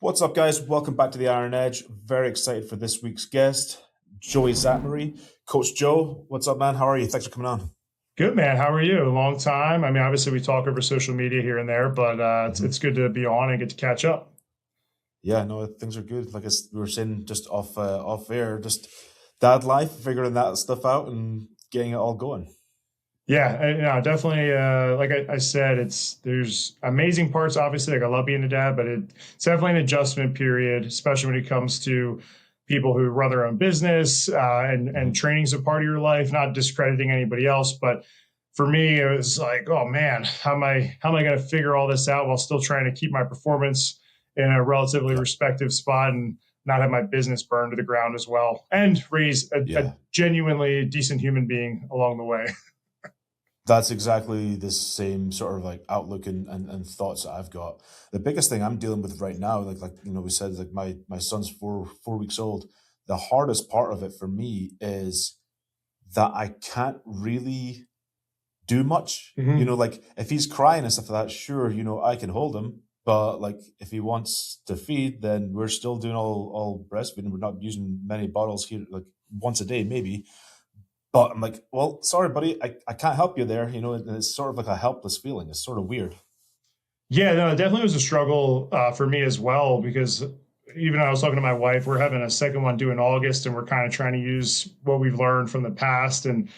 What's up, guys? Welcome back to the Iron Edge. Very excited for this week's guest, Joey Szatmary. Coach Joe, what's up, man? How are you? Thanks for coming on. Good, man. How are you? Long time. I mean, obviously we talk over social media here and there, but it's good to be on and get to catch up. Yeah, no, things are good. Like we were saying just off air, just dad life, figuring that stuff out and getting it all going. Yeah, no, definitely. Like I said, there's amazing parts. Obviously, like I love being a dad, but it's definitely an adjustment period, especially when it comes to people who run their own business and training's a part of your life. Not discrediting anybody else, but for me, it was like, oh man, how am I going to figure all this out while still trying to keep my performance in a relatively Yeah. respective spot and not have my business burned to the ground as well, and raise a genuinely decent human being along the way. That's exactly the same sort of like outlook and thoughts that I've got. The biggest thing I'm dealing with right now, like we said, like my son's four weeks old. The hardest part of it for me is that I can't really do much. Mhm. Like if he's crying and stuff like that, sure, I can hold him. But like if he wants to feed, then we're still doing all breastfeeding. We're not using many bottles here, like once a day, maybe. But I'm like, well, sorry, buddy, I can't help you there. And it's sort of like a helpless feeling. It's sort of weird. Yeah, no, it definitely was a struggle for me as well because even I was talking to my wife, we're having a second one due in August, and we're kind of trying to use what we've learned from the past. And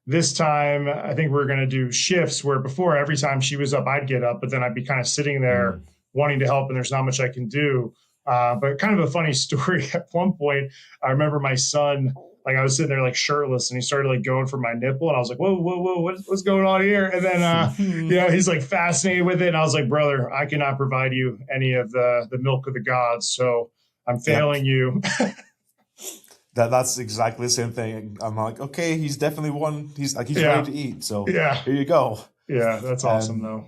this time, I think we're going to do shifts where before every time she was up, I'd get up, but then I'd be kind of sitting there Mm. wanting to help, and there's not much I can do. But kind of a funny story. At one point, I remember my son, like I was sitting there like shirtless, and he started like going for my nipple, and I was like, "Whoa, whoa, whoa, what's going on here?" And then, he's like fascinated with it, and I was like, "Brother, I cannot provide you any of the milk of the gods, so I'm Yep. failing you." That's exactly the same thing. I'm like, okay, he's definitely one. He's ready Yeah, to eat. So yeah, here you go. yeah. That's awesome, Um, though.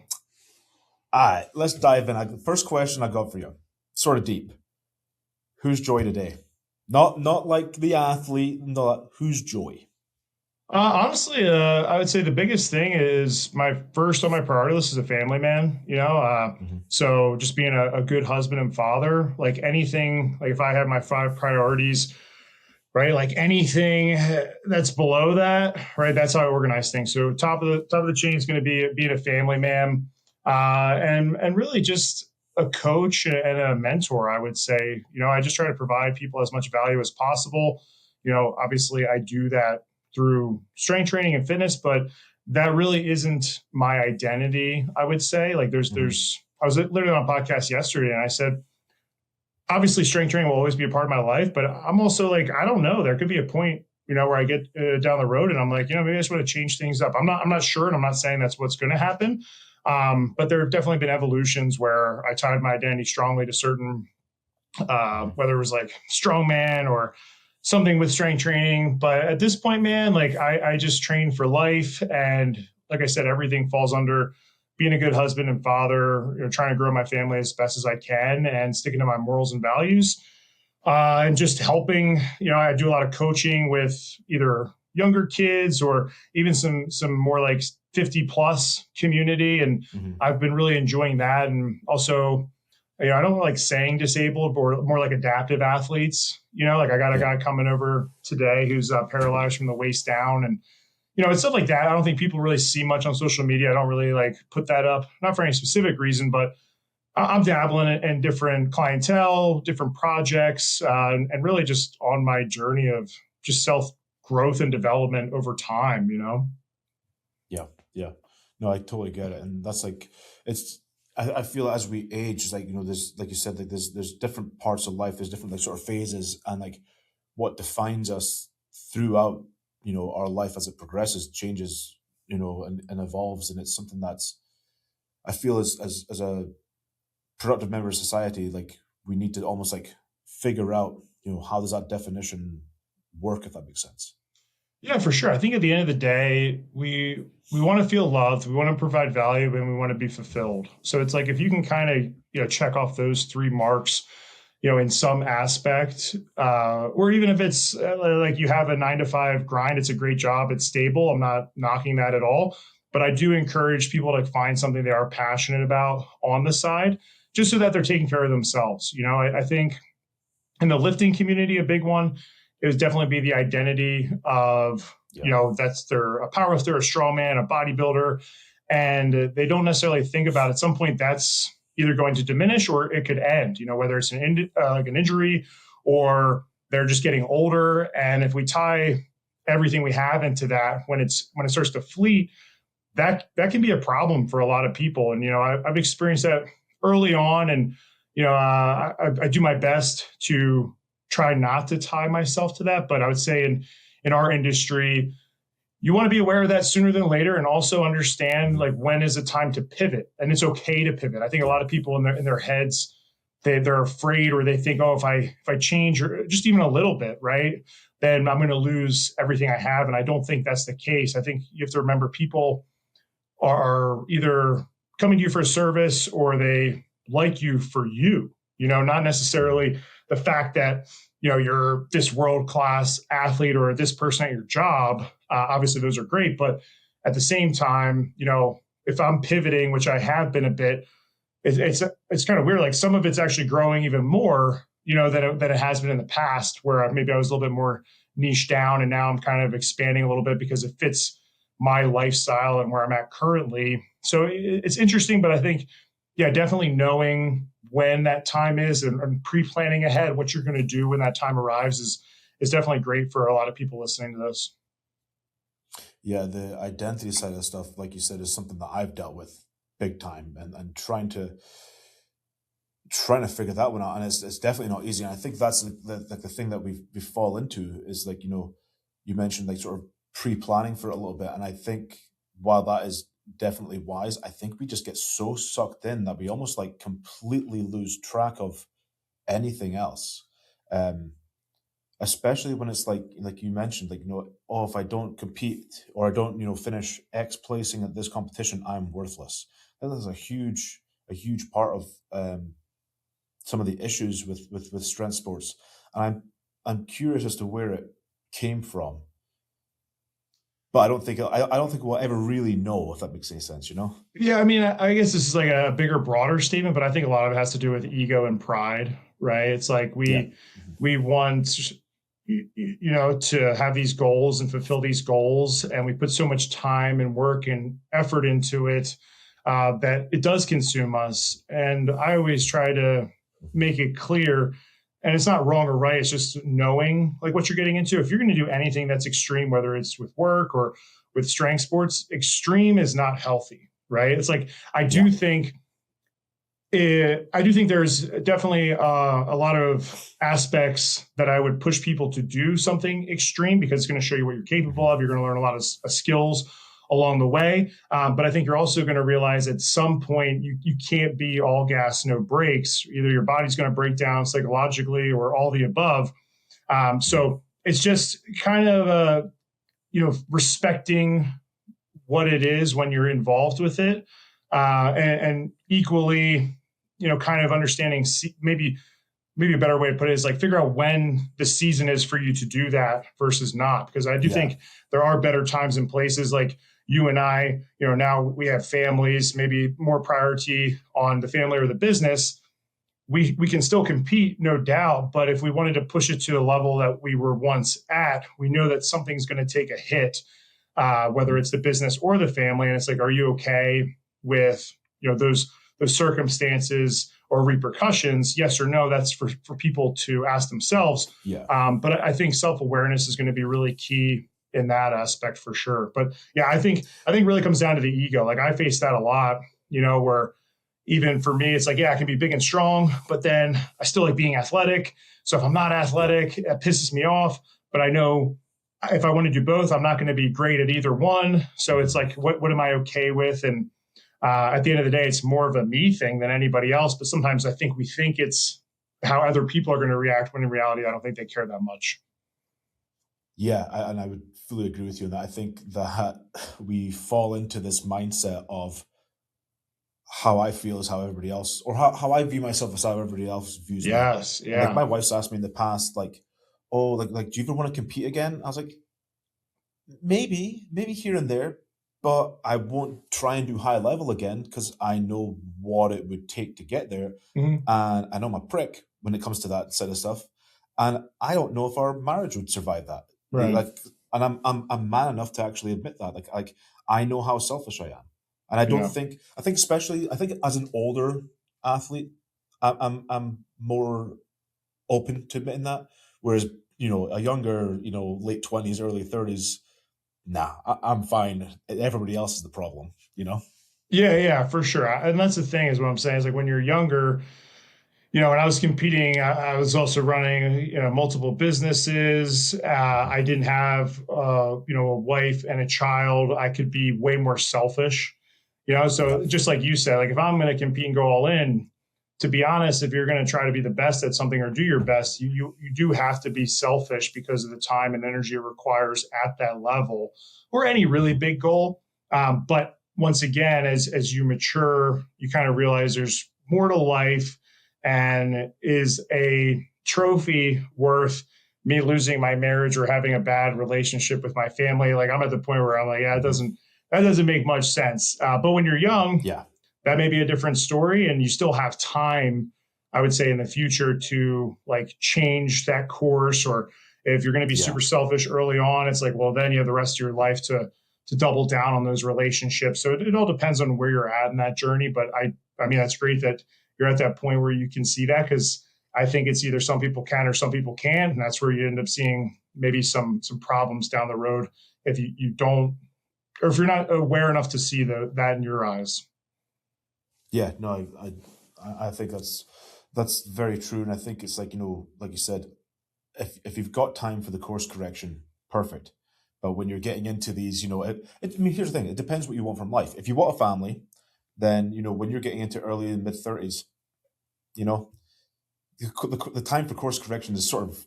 all right, let's dive in. First question I got for you, sort of deep. Who's Joy today? Not like the athlete. Not who's Joy. Honestly, I would say the biggest thing is my first on my priority list is a family man, Mhm. so just being a good husband and father, like anything, like if I have my five priorities, right, like anything that's below that, right, that's how I organize things. So top of the chain is going to be being a family man, and really just a coach and a mentor. I would say, I just try to provide people as much value as possible. Obviously, I do that through strength training and fitness, but that really isn't my identity. I would say, like, Mhm. I was literally on a podcast yesterday, and I said, obviously strength training will always be a part of my life, but I'm also like, I don't know, there could be a point, where I get down the road and I'm like, maybe I just want to change things up. I'm not sure, and I'm not saying that's what's going to happen, but there have definitely been evolutions where I tied my identity strongly to certain, Mhm. whether it was like strongman or something with strength training. But at this point, man, like I just train for life. And like I said, everything falls under being a good husband and father, trying to grow my family as best as I can and sticking to my morals and values. And just helping, I do a lot of coaching with either younger kids or even some more like 50 plus community. And Mhm. I've been really enjoying that. And also, I don't like saying disabled, but more like adaptive athletes. Like I got a Yeah. guy coming over today who's paralyzed from the waist down, and it's stuff like that. I don't think people really see much on social media. I don't really like put that up, not for any specific reason, but I'm dabbling in different clientele, different projects, and really just on my journey of just self growth and development over time. Yeah. Yeah. No, I totally get it, and that's like it's. I feel as we age, it's like there's like you said, like there's different parts of life, there's different like sort of phases, and like what defines us throughout our life as it progresses changes, and evolves, and it's something that's I feel as a productive member of society, like we need to almost like figure out, how does that definition work, if that makes sense. Yeah, for sure. I think at the end of the day, we want to feel loved, we want to provide value, and we want to be fulfilled. So it's like if you can kind of check off those three marks, in some aspect, or even if it's like you have a 9 to 5 grind, it's a great job, it's stable. I'm not knocking that at all, but I do encourage people to find something they are passionate about on the side. just so that they're taking care of themselves. I think in the lifting community, a big one, it would definitely be the identity of, Yeah. that's they're a powerlifter, a strongman, a bodybuilder, and they don't necessarily think about at some point that's either going to diminish or it could end. Whether it's like an injury or they're just getting older. And if we tie everything we have into that, when it starts to fleet, that can be a problem for a lot of people. And I've experienced that early on, and I do my best to try not to tie myself to that. But I would say in our industry, you want to be aware of that sooner than later, and also understand Mhm. like when is it time to pivot, and it's okay to pivot. I think a Yeah. lot of people in their heads, they're afraid, or they think, oh, if I change or just even a little bit, right, then I'm going to lose everything I have. And I don't think that's the case. I think you have to remember people are either coming to you for a service or they like you for you, not Mhm. necessarily the fact that, you're this world class athlete or this person at your job. Obviously, those are great. But at the same time, if I'm pivoting, which I have been a bit, it's kind of weird. Like some of it's actually growing even more, than it has been in the past, where maybe I was a little bit more niche down, and now I'm kind of expanding a little bit because it fits my lifestyle and where I'm at currently. So it's interesting, but I think, yeah, definitely knowing when that time is, and pre-planning ahead what you're going to do when that time arrives is definitely great for a lot of people listening to this. Yeah, the identity side of stuff, like you said, is something that I've dealt with big time, and trying to figure that one out, and it's definitely not easy. And I think that's the thing that we fall into is like, you mentioned like sort of pre-planning for it a little bit, and I think while that is definitely wise, I think we just get so sucked in that we almost like completely lose track of anything else. Um, Especially when it's like you mentioned, like, oh, if I don't compete or I don't, finish X placing at this competition, I'm worthless. That is a huge part of some of the issues with strength sports. And I'm curious as to where it came from, but I don't think we'll ever really know, if that makes any sense. Yeah, I mean, I guess this is like a bigger, broader statement, but I think a lot of it has to do with ego and pride, right? It's like Yeah. we want, to have these goals and fulfill these goals, and we put so much time and work and effort into it, that it does consume us. And I always try to make it clear, and it's not wrong or right. It's just knowing like what you're getting into. If you're going to do anything that's extreme, whether it's with work or with strength sports, extreme is not healthy, right? It's like Yeah. I do think there's definitely a lot of aspects that I would push people to do something extreme, because it's going to show you what you're capable Mhm. of. You're going to learn a lot of skills along the way. But I think you're also going to realize at some point you can't be all gas, no brakes. Either your body's going to break down psychologically or all the above. Mhm. So it's just kind of respecting what it is when you're involved with it, and equally, kind of understanding, maybe a better way to put it is like figure out when the season is for you to do that versus not. Because I do Yeah. think there are better times and places, like you and I, now we have families, maybe more priority on the family or the business. We can still compete, no doubt, but if we wanted to push it to a level that we were once at, we know that something's going to take a hit, whether Mhm. it's the business or the family. And it's like, are you okay with those circumstances or repercussions? Yes or no. That's for people to ask themselves. Yeah. But I think self awareness is going to be really key in that aspect for sure. But yeah, I think really comes down to the ego. Like I face that a lot. Where even for me, it's like, yeah, I can be big and strong, but then I still like being athletic. So if I'm not Yeah. athletic, it pisses me off. But I know if I want to do both, I'm not going to be great at either one. So it's Mhm. like, what am I okay with? And at the end of the day, it's more of a me thing than anybody else. But sometimes I think we think it's how other people are going to react, when in reality, I don't think they care that much. Yeah, and I would fully agree with you on that. I think that we fall into this mindset of how I feel is how everybody else, or how I view myself is how everybody else views me. Yes. And like my Yeah. wife's asked me in the past, like, oh, like, do you even want to compete again? I was like, maybe here and there. but I won't try and do high level again because I know what it would take to get there, Mhm. and I know my prick when it comes to that sort of stuff, and I don't know if our marriage would survive that. Right. Like, and I'm man enough to actually admit that. Like I know how selfish I am, and I don't Yeah. think I think as an older athlete, I'm more open to admitting that, whereas a younger late 20s, early 30s. Nah, I'm fine. Everybody else is the problem, you know? Yeah, yeah, for sure. And that's the thing is what I'm saying is like when you're younger, when I was competing, I was also running, multiple businesses. I didn't have, a wife and a child. I could be way more selfish, Yeah, So just like you said, like if I'm going to compete and go all in, to be honest, if you're going to try to be the best at something or do your best, you do have to be selfish because of the time and energy it requires at that level or any really hmm, big goal. But once again, as you mature, you kind of realize there's more to life and is a trophy worth me losing my marriage or having a bad relationship with my family? Like I'm at the point where I'm like, yeah, it hmm, doesn't make much sense. But when you're young, yeah, that may be a different story, and you still have time. I would say in the future to like change that course, or if you're going to be yeah, super selfish early on, it's like, well, then you have the rest of your life to double down on those relationships. So it all depends on where you're at in that journey. But I mean, that's great that you're at that point where you can see that because I think it's either some people can or some people can't, and that's where you end up seeing maybe some problems down the road if you don't or if you're not aware enough to see that in your eyes. yeah. No, I think that's very true, and I think it's like like you said, if you've got time for the course correction, perfect. But when you're getting into these, I mean, here's the thing: it depends what you want from life. If you want a family, then when you're getting into early and mid 30s, you know, the time for course correction is sort of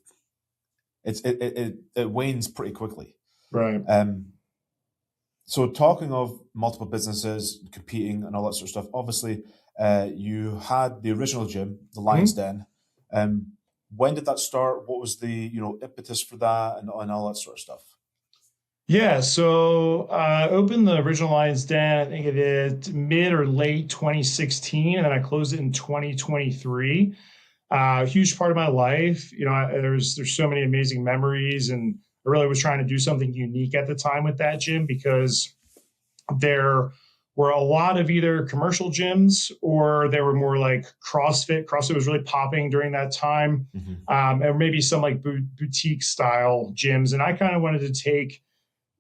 it wanes pretty quickly. Right. Um, So, talking of multiple businesses, competing, and all that sort of stuff, obviously, you had the original gym, the Lions Mhm. Den. When did that start? What was the impetus for that, and all that sort of stuff? Yeah, so I opened the original Lions Den, I think it is mid or late 2016, and then I closed it in 2023. A huge part of my life, there's so many amazing memories, and I really was trying to do something unique at the time with that gym because there were a lot of either commercial gyms or they were more like CrossFit. CrossFit was really popping during that time, Hmm. and maybe some like boutique style gyms. And I kind of wanted to take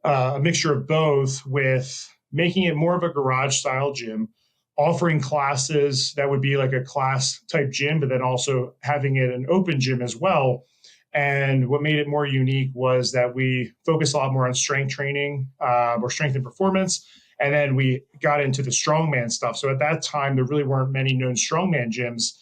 a mixture of both with making it more of a garage style gym, offering classes that would be like a class type gym, but then also having it an open gym as well. And what made it more unique was that we focused a lot more on strength training or strength and performance. And then we got into the strongman stuff. So at that time, there really weren't many known strongman gyms.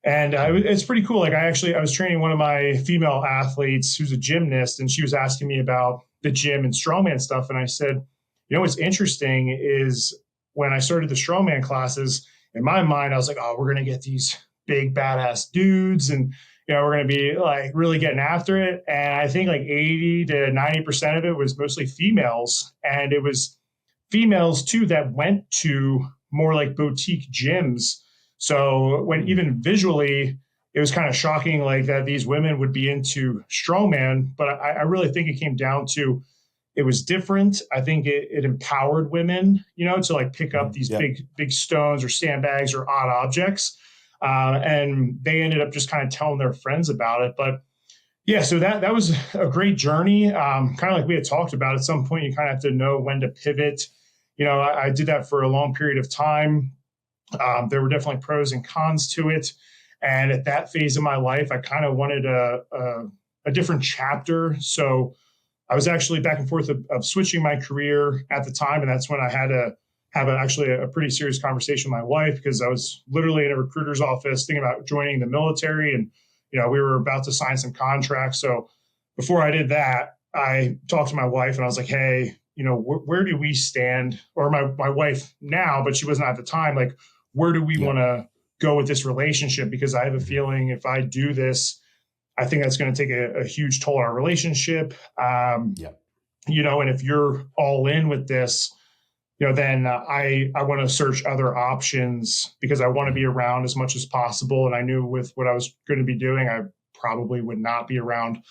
And Hmm. it's pretty cool. Like I was training one of my female athletes who's a gymnast, and she was asking me about the gym and strongman stuff. And I said, what's interesting is when I started the strongman classes, in my mind, I was like, oh, we're gonna get these big badass dudes, and we're gonna be like really getting after it. And I think like 80 to 90% of it was mostly females, and it was females too that went to more like boutique gyms. So when Hmm. even visually, it was kind of shocking, like that these women would be into strongman. But I really think it came down to it was different. I think it empowered women, to like pick up Hmm. these Yeah. big stones or sandbags or odd objects. And they ended up just kind of telling their friends about it. But yeah, so that was a great journey. Kind of like we had talked about. At some point, you kind of have to know when to pivot. I did that for a long period of time. There were definitely pros and cons to it, and at that phase of my life, I kind of wanted a different chapter. So I was actually back and forth of switching my career at the time, and that's when I had to have actually a pretty serious conversation with my wife because I was literally in a recruiter's office thinking about joining the military, and we were about to sign some contracts. So before I did that, I talked to my wife and I was like, "Hey, where do we stand?" Or my wife now, but she wasn't at the time. Like, where do we Yeah. want to go with this relationship? Because I have a Hmm. feeling if I do this, I think that's going to take a huge toll on our relationship. Yeah. And if you're all in with this, then I want to search other options because I want to be around as much as possible. And I knew with what I was going to be doing, I probably would not be around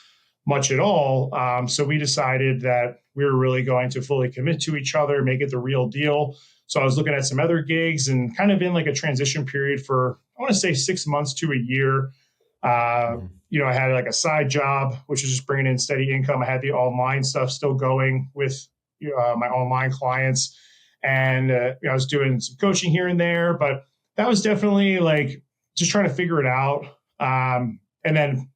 much at all. So we decided that we were really going to fully commit to each other, make it the real deal. So I was looking at some other gigs and kind of in like a transition period for, I want to say 6 months to a year. Mhm. I had like a side job, which was just bringing in steady income. I had the online stuff still going with my online clients. And I was doing some coaching here and there, but that was definitely like just trying to figure it out. And then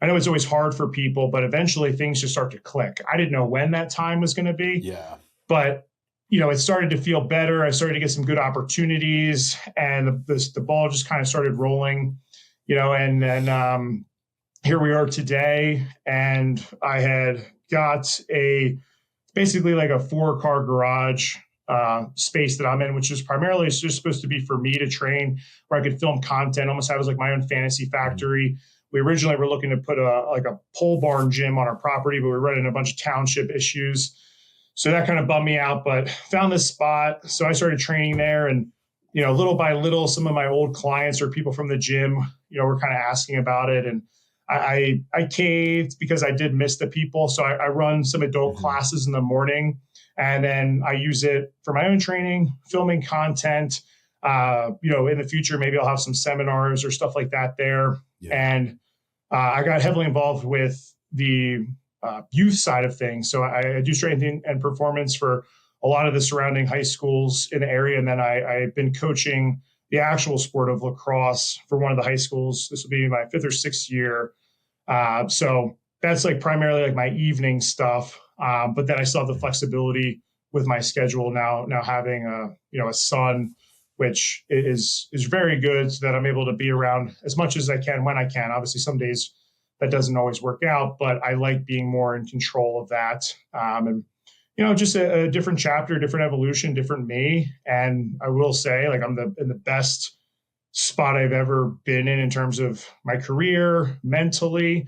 I know it's always hard for people, but eventually things just start to click. I didn't know when that time was going to be, Yeah. but it started to feel better. I started to get some good opportunities, and the ball just kind of started rolling. And then here we are today, and I had got basically like a 4-car garage space that I'm in, which is primarily just supposed to be for me to train, where I could film content, almost have as like my own fantasy Mhm. factory. We originally were looking to put a pole barn gym on our property, but we were running a bunch of township issues. So that kind of bummed me out, but found this spot. So I started training there, and little by little, some of my old clients or people from the gym, were kind of asking about it. And I caved because I did miss the people. So I run some adult Mhm. classes in the morning, and then I use it for my own training, filming content. In the future, maybe I'll have some seminars or stuff like that there. Yeah. And I got heavily involved with the youth side of things. So I do strength and performance for a lot of the surrounding high schools in the area. And then I've been coaching the actual sport of lacrosse for one of the high schools. This will be my 5th or 6th year. So that's like primarily like my evening stuff. But then I still have the Mhm. flexibility with my schedule now having a son, which is very good, so that I'm able to be around as much as I can when I can. Obviously, some days that doesn't always work out, but I like being more in control of that. And just a different chapter, different evolution, different me. And I will say, like, I'm in the best spot I've ever been in terms of my career, mentally,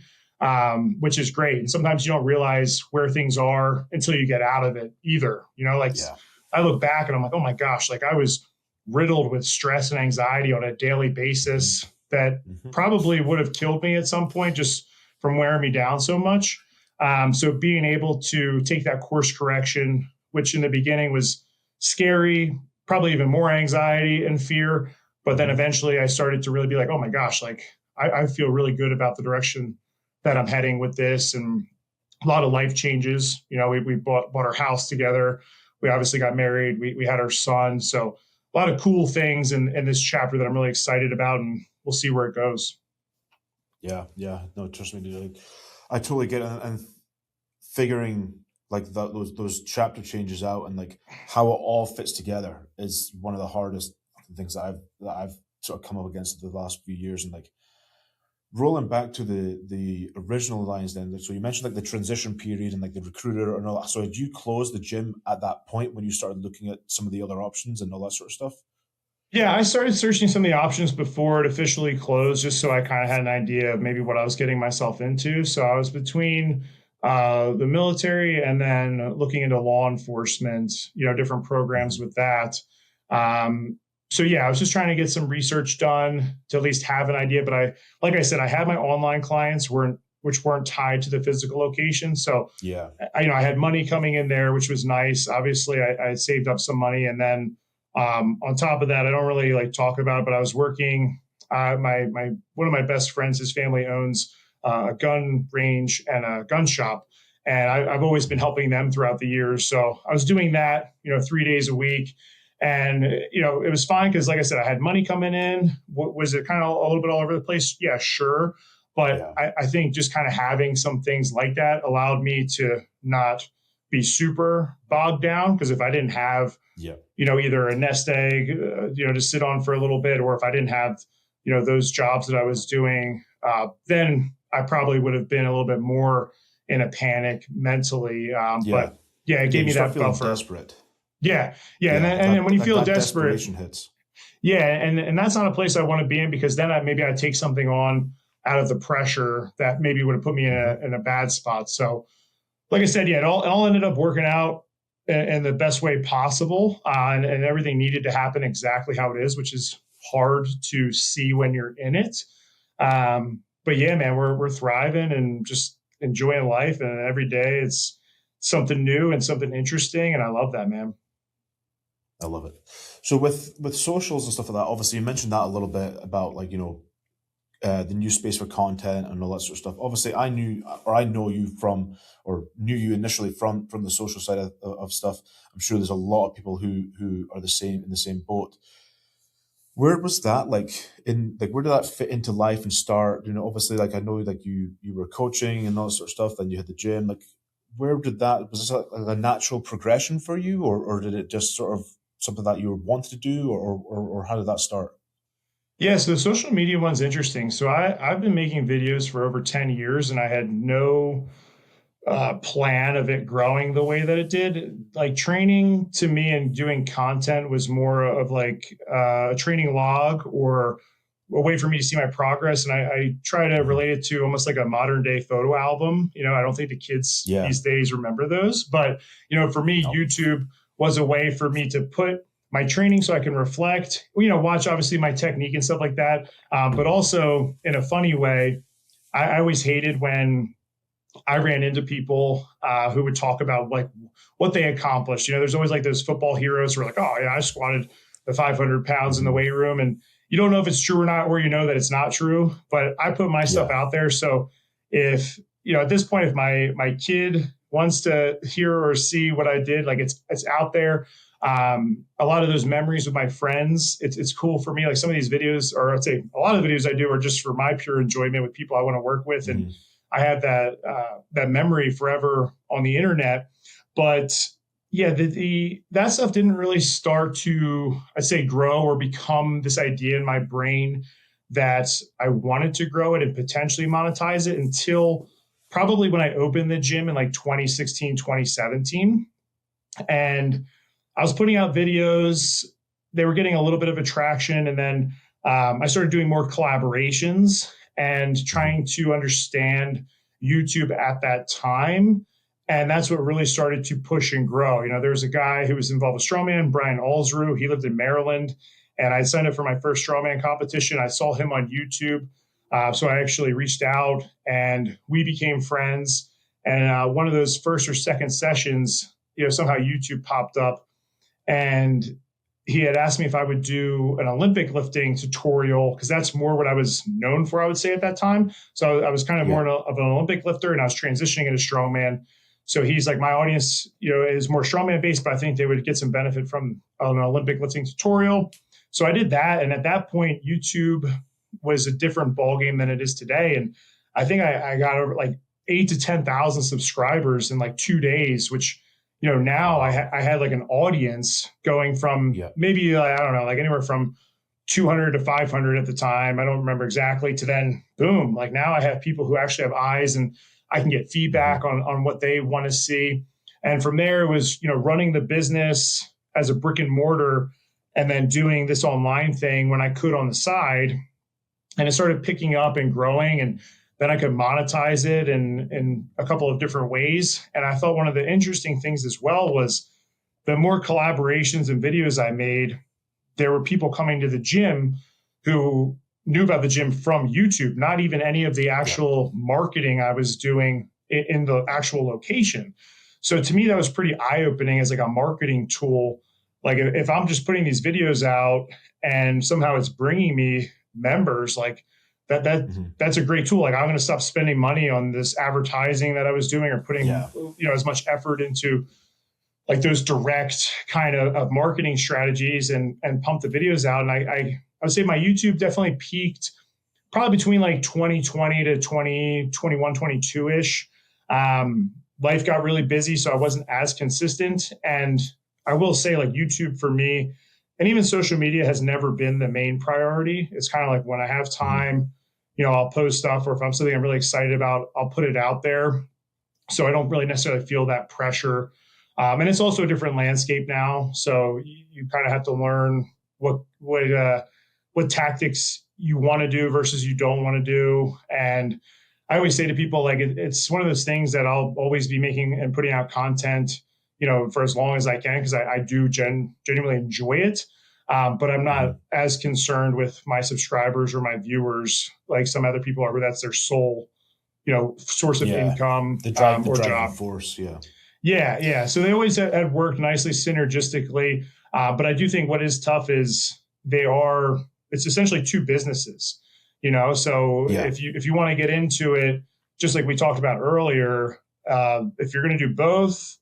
which is great. And sometimes you don't realize where things are until you get out of it either. Like, Yeah. I look back and I'm like, oh my gosh, like I was riddled with stress and anxiety on a daily Mhm. basis that Mhm. probably would have killed me at some point just from wearing me down so much. So being able to take that course correction, which in the beginning was scary, probably even more anxiety and fear, but then Mhm. eventually I started to really be like, oh my gosh, like I feel really good about the direction that I'm heading with this. And a lot of life changes. We bought our house together. We obviously got married. We had our son. So a lot of cool things in this chapter that I'm really excited about, and we'll see where it goes. Yeah. Yeah. No, trust me, dude. I totally get it. And figuring like those chapter changes out and like how it all fits together is one of the hardest things that I've sort of come up against the last few years. And like rolling back to the original lines, then, so you mentioned like the transition period and like the recruiter and all that. So did you close the gym at that point when you started looking at some of the other options and all that sort of stuff? Yeah, I started searching some of the options before it officially closed, just so I kind of had an idea of maybe what I was getting myself into. So I was between the military and then looking into law enforcement, different programs Hmm. with that. Um, so yeah, I was just trying to get some research done to at least have an idea. But like I said, I had my online clients which weren't tied to the physical location. So Yeah. I had money coming in there, which was nice. Obviously, I had saved up some money, and then on top of that, I don't really like talk about it, but I was working. My one of my best friends, his family owns a gun range and a gun shop, and I've always been Hmm. helping them throughout the years. So I was doing that, 3 days a week, and it was fine because, like I said, I had money coming in. Was it kind of a little bit all over the place? Yeah, sure. But Yeah. I think just kind of having some things like that allowed me to not be super bogged down, because if I didn't have Yeah. either a nest egg, to sit on for a little bit, or if I didn't have, those jobs that I was doing, then I probably would have been a little bit more in a panic mentally. Yeah. But yeah, it Yeah. gave You me start that feeling buffer. desperate. Yeah, yeah, and Yeah. then and then when you Like feel that desperate, desperation hits. yeah, and that's not a place I want to be in, because then maybe I take something on out of the pressure that maybe would have put me in Hmm. a bad spot. So, like I said, yeah, it all ended up working out. in the best way possible, and everything needed to happen exactly how it is, which is hard to see when you're in it. But yeah, man, we're thriving and just enjoying life, and every day it's something new and something interesting, and I love that, man. I love it. So with socials and stuff like that, obviously you mentioned that a little bit about like the new space for content and all that sort of stuff. Obviously, I know you from, or knew you initially from the social side of stuff. I'm sure there's a lot of people who are the same in the same boat. Where was that like in like where did that fit into life and start? Obviously, like I know like you were coaching and all that sort of stuff. Then you had the gym. Like, where did that was this like a natural progression for you, or did it just sort of something that you wanted to do, or how did that start? Yeah, so the social media one's interesting. So I've been making videos for over 10 years, and I had no plan of it growing the way that it did. Like training to me and doing content was more of like a training log or a way for me to see my progress. And I try to Mhm. relate it to almost like a modern day photo album. I don't think the kids Yeah. these days remember those, but for me, No. YouTube was a way for me to put my training so I can reflect, watch obviously my technique and stuff like that. But also in a funny way, I always hated when I ran into people who would talk about like what they accomplished. There's always like those football heroes who are like, oh yeah, I squatted the 500 pounds in the Mhm. weight room, and you don't know if it's true or not, or that it's not true. But I put my stuff Yeah. out there, so if at this point, if my kid wants to hear or see what I did, like it's out there. A lot of those memories with my friends, it's cool for me. Like some of these videos, or I'd say a lot of the videos I do are just for my pure enjoyment with people I want to work with, and Mhm. I have that memory forever on the internet. But yeah, the that stuff didn't really start to, I'd say, grow or become this idea in my brain that I wanted to grow it and potentially monetize it until probably when I opened the gym in like 2016, 2017. And I was putting out videos. They were getting a little bit of attraction. And then I started doing more collaborations and Mhm. trying to understand YouTube at that time. And that's what really started to push and grow. There's a guy who was involved with strongman, Brian Alsrew. He lived in Maryland. And I signed up for my first strongman competition. I saw him on YouTube. So I actually reached out and we became friends. And one of those first or second sessions, somehow YouTube popped up, and he had asked me if I would do an Olympic lifting tutorial because that's more what I was known for, I would say at that time. So I was kind of Yeah. more of an Olympic lifter, and I was transitioning into strongman. So he's like, my audience, is more strongman based, but I think they would get some benefit from an Olympic lifting tutorial. So I did that, and at that point, YouTube was a different ballgame than it is today. And I think I got over like 8 to 10,000 subscribers in like 2 days, which now Wow. I had like an audience going from Yeah. maybe I don't know, like anywhere from 200 to 500 at the time. I don't remember exactly. To then, boom, like now I have people who actually have eyes, and I can get feedback Mhm. on what they want to see. And from there, it was running the business as a brick and mortar, and then doing this online thing when I could on the side, and it started picking up and growing, and then I could monetize it in a couple of different ways. And I thought one of the interesting things as well was the more collaborations and videos I made, there were people coming to the gym who knew about the gym from YouTube, not even any of the Yeah. actual marketing I was doing in the actual location. So to me, that was pretty eye opening as like a marketing tool. Like if I'm just putting these videos out and somehow it's bringing me members, like Mhm. that's a great tool. Like I'm going to stop spending money on this advertising that I was doing or putting Yeah. as much effort into like those direct kind of marketing strategies and pump the videos out. And I would say my YouTube definitely peaked probably between like 2020 to 2021, 22 ish. Life got really busy, so I wasn't as consistent. And I will say, like YouTube for me, and even social media has never been the main priority. It's kind of like when I have Mhm. time, I'll post stuff, or if I'm something I'm really excited about, I'll put it out there, so I don't really necessarily feel that pressure. And it's also a different landscape now, so you kind of have to learn what tactics you want to do versus you don't want to do. And I always say to people, like it's one of those things that I'll always be making and putting out content, for as long as I can, because I do genuinely enjoy it. But I'm not Mhm. as concerned with my subscribers or my viewers like some other people are, where that's their sole, source of Yeah. income, The or driving job. force. Yeah. Yeah, yeah. So they always had worked nicely synergistically. But I do think what is tough is it's essentially two businesses, So Yeah. if you want to get into it, just like we talked about earlier, if you're going to do both,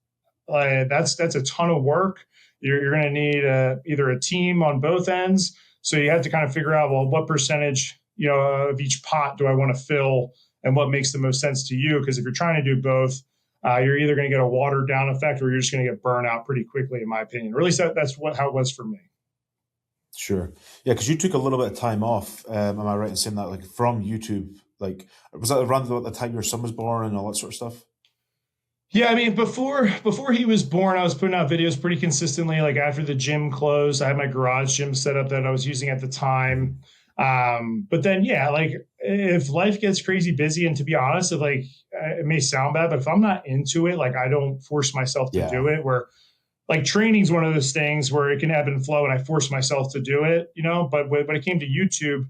that's a ton of work. You're going to need either a team on both ends. So you have to kind of figure out, well, what percentage, of each pot do I want to fill, and what makes the most sense to you? Because if you're trying to do both, you're either going to get a watered down effect, or you're just going to get burned out pretty quickly, in my opinion. Or at least that's how it was for me. Sure. Yeah, because you took a little bit of time off. Am I right in saying that? Like from YouTube, like was that around the time your son was born and all that sort of stuff? Yeah, I mean, before he was born, I was putting out videos pretty consistently. Like after the gym closed, I had my garage gym set up that I was using at the Mhm. time. But then, yeah, like if life gets crazy busy, and to be honest, if like it may sound bad, but if I'm not into it, like I don't force myself to Yeah. do it. Where like training is one of those things where it can ebb and flow, and I force myself to do it, But when it came to YouTube,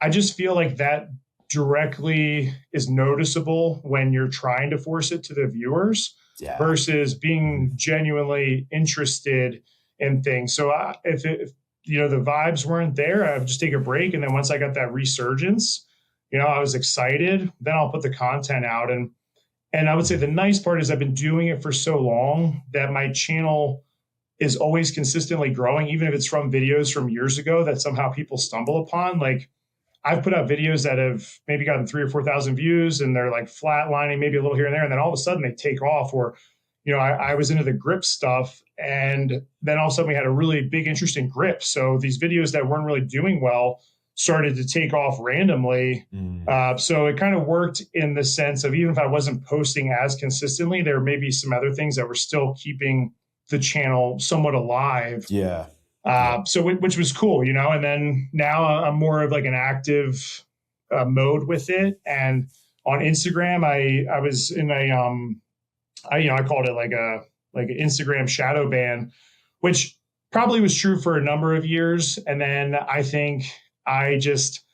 I just feel like that directly is noticeable when you're trying to force it to the viewers Yeah. versus Mhm. being genuinely interested in things. So if the vibes weren't there, I would just take a break, and then once I got that resurgence, I was excited. Then I'll put the content out, and I would say Mhm. the nice part is I've been doing it for so long that my channel is always consistently growing, even if it's from videos from years ago that somehow people stumble upon. Like I've put out videos that have maybe gotten 3 or 4 thousand views, and they're like flatlining, maybe a little here and there. And then all of a sudden they take off. Or, I was into the grip stuff, and then all of a sudden we had a really big interest in grip. So these videos that weren't really doing well started to take off randomly. Mm. So it kind of worked in the sense of, even if I wasn't posting as consistently, there may be some other things that were still keeping the channel somewhat alive. Yeah. Yeah. So which was cool, And then now I'm more of like an active mode with it. And on Instagram, I was in I called it like an Instagram shadow ban, which probably was true for a number of years. And then I think I just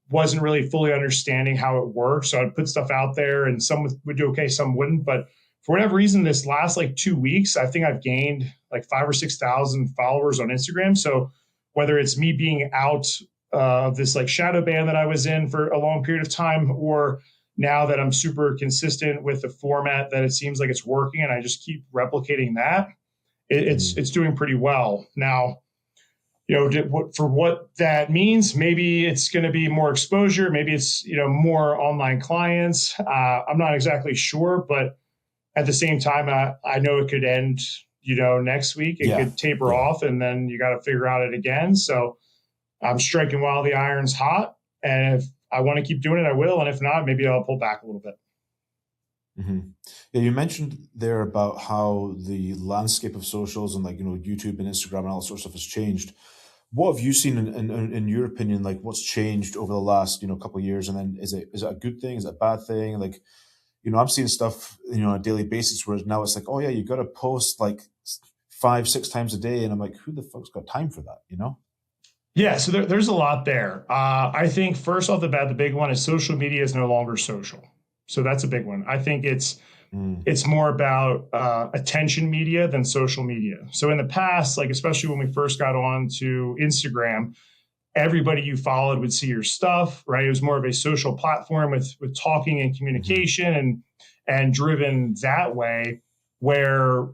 wasn't really fully understanding how it worked. So I'd put stuff out there, and some would do okay, some wouldn't. But for whatever reason, this last like 2 weeks, I think I've gained like 5 or 6 thousand followers on Instagram. So whether it's me being out of this like shadow ban that I was in for a long period of time, or now that I'm super consistent with the format that it seems like it's working, and I just keep replicating that, Mm. it's doing pretty well now. For what that means, maybe it's going to be more exposure, maybe it's more online clients. I'm not exactly sure, but at the same time, I know it could end next week. It Yeah. could taper Yeah. off, and then you got to figure out it again. So I'm striking while the iron's hot, and if I want to keep doing it, I will, and if not, maybe I'll pull back a little bit. Hmm. Yeah, you mentioned there about how the landscape of socials and YouTube and Instagram and all that sort of stuff has changed. What have you seen in your opinion? Like what's changed over the last couple of years, and then is it a good thing? Is it a bad thing? Like I'm seeing stuff on a daily basis where now it's like, oh yeah, you got to post like 5 6 times a day, and I'm like, who the fuck's got time for that? Yeah, so there's a lot there. I think first off the bat, the big one is social media is no longer social. So that's a big one. I think Mm. it's more about attention media than social media. So in the past, like especially when we first got on to Instagram, everybody you followed would see your stuff, right? It was more of a social platform with talking and Hmm. communication, and driven that way, where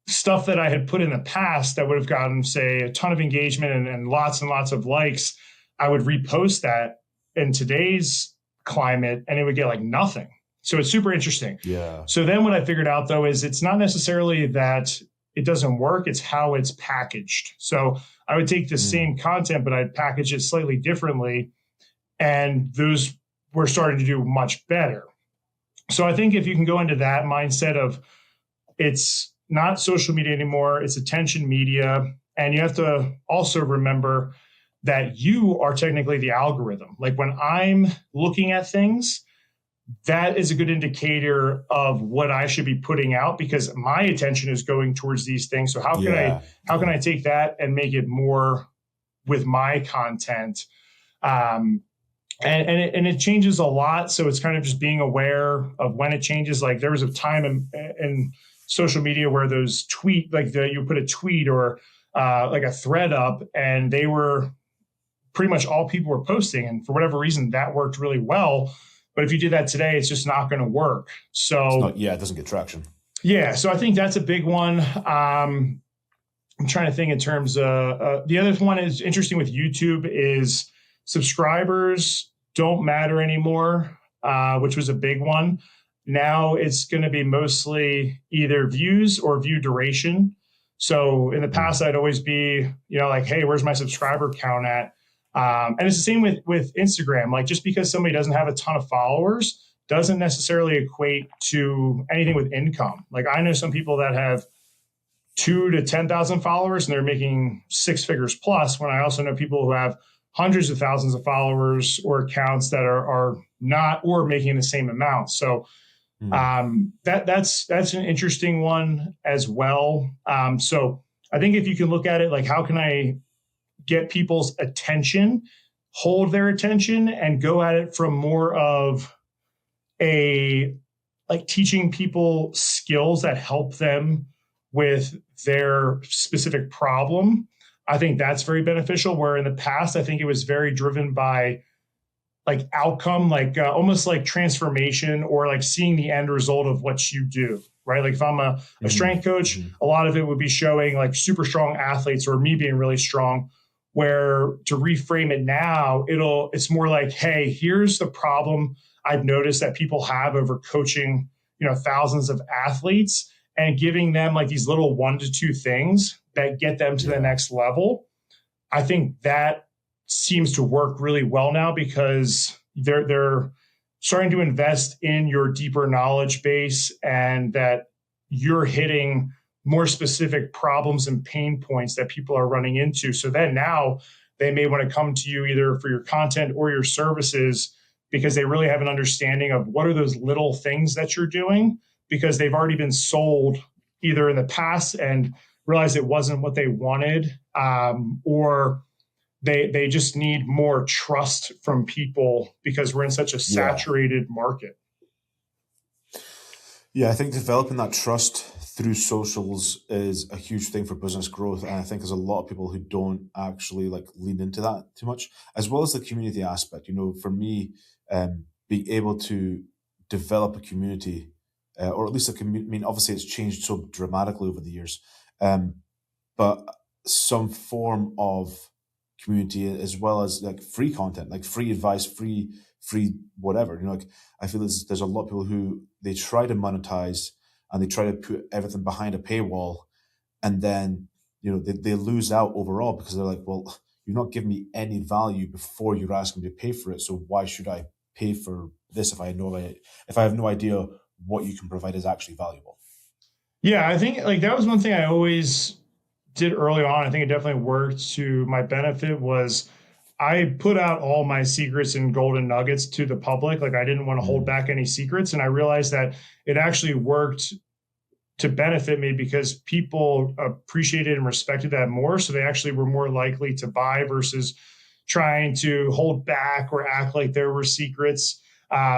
stuff that I had put in the past that would have gotten, say, a ton of engagement and lots and lots of likes, I would repost that in today's climate, and it would get like nothing. So it's super interesting. Yeah. So then what I figured out though is it's not necessarily that it doesn't work, it's how it's packaged. So I would take the Mm. same content, but I'd package it slightly differently. And those were starting to do much better. So I think if you can go into that mindset of it's not social media anymore, it's attention media. And you have to also remember that you are technically the algorithm. Like when I'm looking at things, that is a good indicator of what I should be putting out because my attention is going towards these things. So Yeah, how can yeah, I take that and make it more with my content? Um, and it changes a lot. So it's kind of just being aware of when it changes. Like there was a time in social media where those you put a tweet or like a thread up, and they were pretty much all people were posting, and for whatever reason that worked really well. But if you did that today, it's just not going to work. it's So not. Yeah, it doesn't get traction. yeah, so I think that's a big one. I'm trying to think in terms of the other one is interesting with YouTube is subscribers don't matter anymore, which was a big one. Now it's going to be mostly either views or view duration. So in the past, Mm. I'd always be, like, hey, where's my subscriber count at? And it's the same with Instagram. Like just because somebody doesn't have a ton of followers doesn't necessarily equate to anything with income. Like I know some people that have 2 to 10,000 followers and they're making six figures plus. When I also know people who have hundreds of thousands of followers or accounts that are not or making the same amount. So Mm. that's an interesting one as well. So I think if you can look at it like how can I get people's attention, hold their attention, and go at it from more of a like teaching people skills that help them with their specific problem. I think that's very beneficial. Where in the past, I think it was very driven by like outcome, like almost like transformation or like seeing the end result of what you do, right? Like if I'm a Mm. strength coach, Mm. a lot of it would be showing like super strong athletes or me being really strong. Where to reframe it now, it's more like, hey, here's the problem I've noticed that people have over coaching, thousands of athletes and giving them like these little 1 to 2 things that get them to the Yeah, next level. I think that seems to work really well now because they're starting to invest in your deeper knowledge base and that you're hitting more specific problems and pain points that people are running into. So then now they may want to come to you either for your content or your services because they really have an understanding of what are those little things that you're doing because they've already been sold either in the past and realized it wasn't what they wanted, or they just need more trust from people because we're in such a yeah, saturated market. yeah. I think developing that trust through socials is a huge thing for business growth, and I think there's a lot of people who don't actually like lean into that too much, as well as the community aspect. For me, being able to develop a community, or at least a community. I mean, obviously, it's changed so dramatically over the years, um, but some form of community as well as like free content, like free advice, free whatever. Like I feel there's a lot of people who they try to monetize and they try to put everything behind a paywall, and then they lose out overall because they're like, well, you're not giving me any value before you're asking me to pay for it, so why should I pay for this if I have no idea what you can provide is actually valuable. Yeah, I think like that was one thing I always did early on. I think it definitely worked to my benefit was I put out all my secrets and golden nuggets to the public. Like I didn't want to hold Mm, back any secrets. And I realized that it actually worked to benefit me because people appreciated and respected that more. So they actually were more likely to buy versus trying to hold back or act like there were secrets.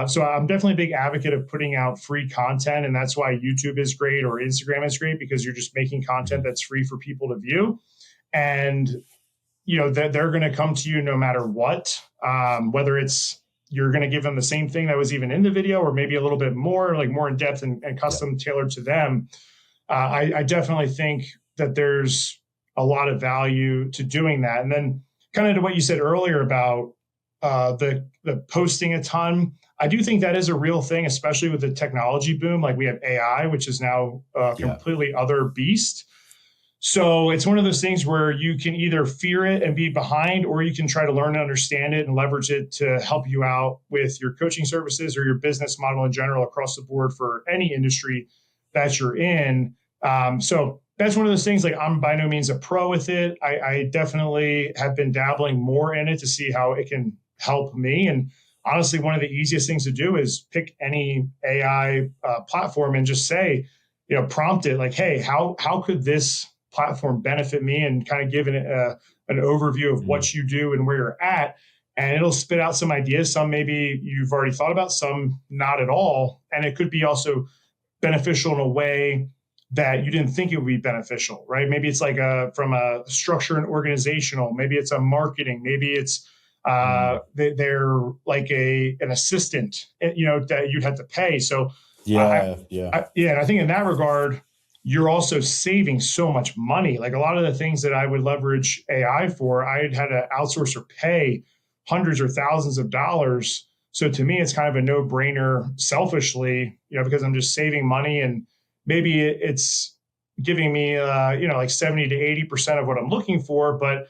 So I'm definitely a big advocate of putting out free content. And that's why YouTube is great or Instagram is great because you're just making content mhm. that's free for people to view. And, that they're going to come to you no matter what, whether it's you're going to give them the same thing that was even in the video or maybe a little bit more, like more in depth and Yeah, custom tailored to them. I definitely think that there's a lot of value to doing that. And then, kind of to what you said earlier about the posting a ton, I do think that is a real thing, especially with the technology boom. Like we have AI, which is now a yeah, completely other beast. So it's one of those things where you can either fear it and be behind, or you can try to learn and understand it and leverage it to help you out with your coaching services or your business model in general across the board for any industry that you're in. So that's one of those things. Like I'm by no means a pro with it. I definitely have been dabbling more in it to see how it can help me. And honestly, one of the easiest things to do is pick any AI platform and just say, prompt it like, hey, how could this platform benefit me, and kind of give an overview of Mm. what you do and where you're at. And it'll spit out some ideas. Some maybe you've already thought about, some not at all. And it could be also beneficial in a way that you didn't think it would be beneficial, right? Maybe it's like from a structure and organizational, maybe it's a marketing, maybe it's Mm. they're like an assistant, that you'd have to pay. So Yeah, yeah, yeah, and I think in that regard, you're also saving so much money. Like a lot of the things that I would leverage AI for, I had to outsource or pay hundreds or thousands of dollars. So to me, it's kind of a no brainer selfishly, because I'm just saving money, and maybe it's giving me, like 70 to 80% of what I'm looking for, but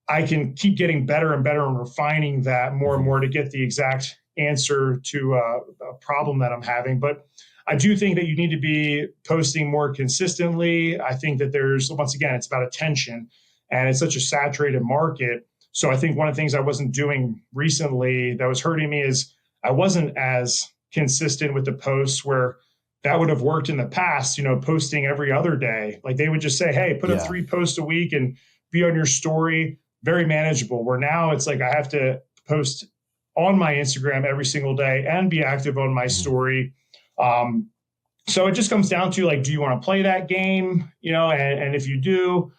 I can keep getting better and better and refining that more and hmm more to get the exact answer to a problem that I'm having. But I do think that you need to be posting more consistently. I think that there's, once again, it's about attention, and it's such a saturated market. So I think one of the things I wasn't doing recently that was hurting me is I wasn't as consistent with the posts, where that would have worked in the past, posting every other day. Like they would just say, hey, put up yeah, 3 posts a week and be on your story. Very manageable. Where now it's like I have to post on my Instagram every single day and be active on my hmm story. Um, so it just comes down to like, do you want to play that game? And if you do,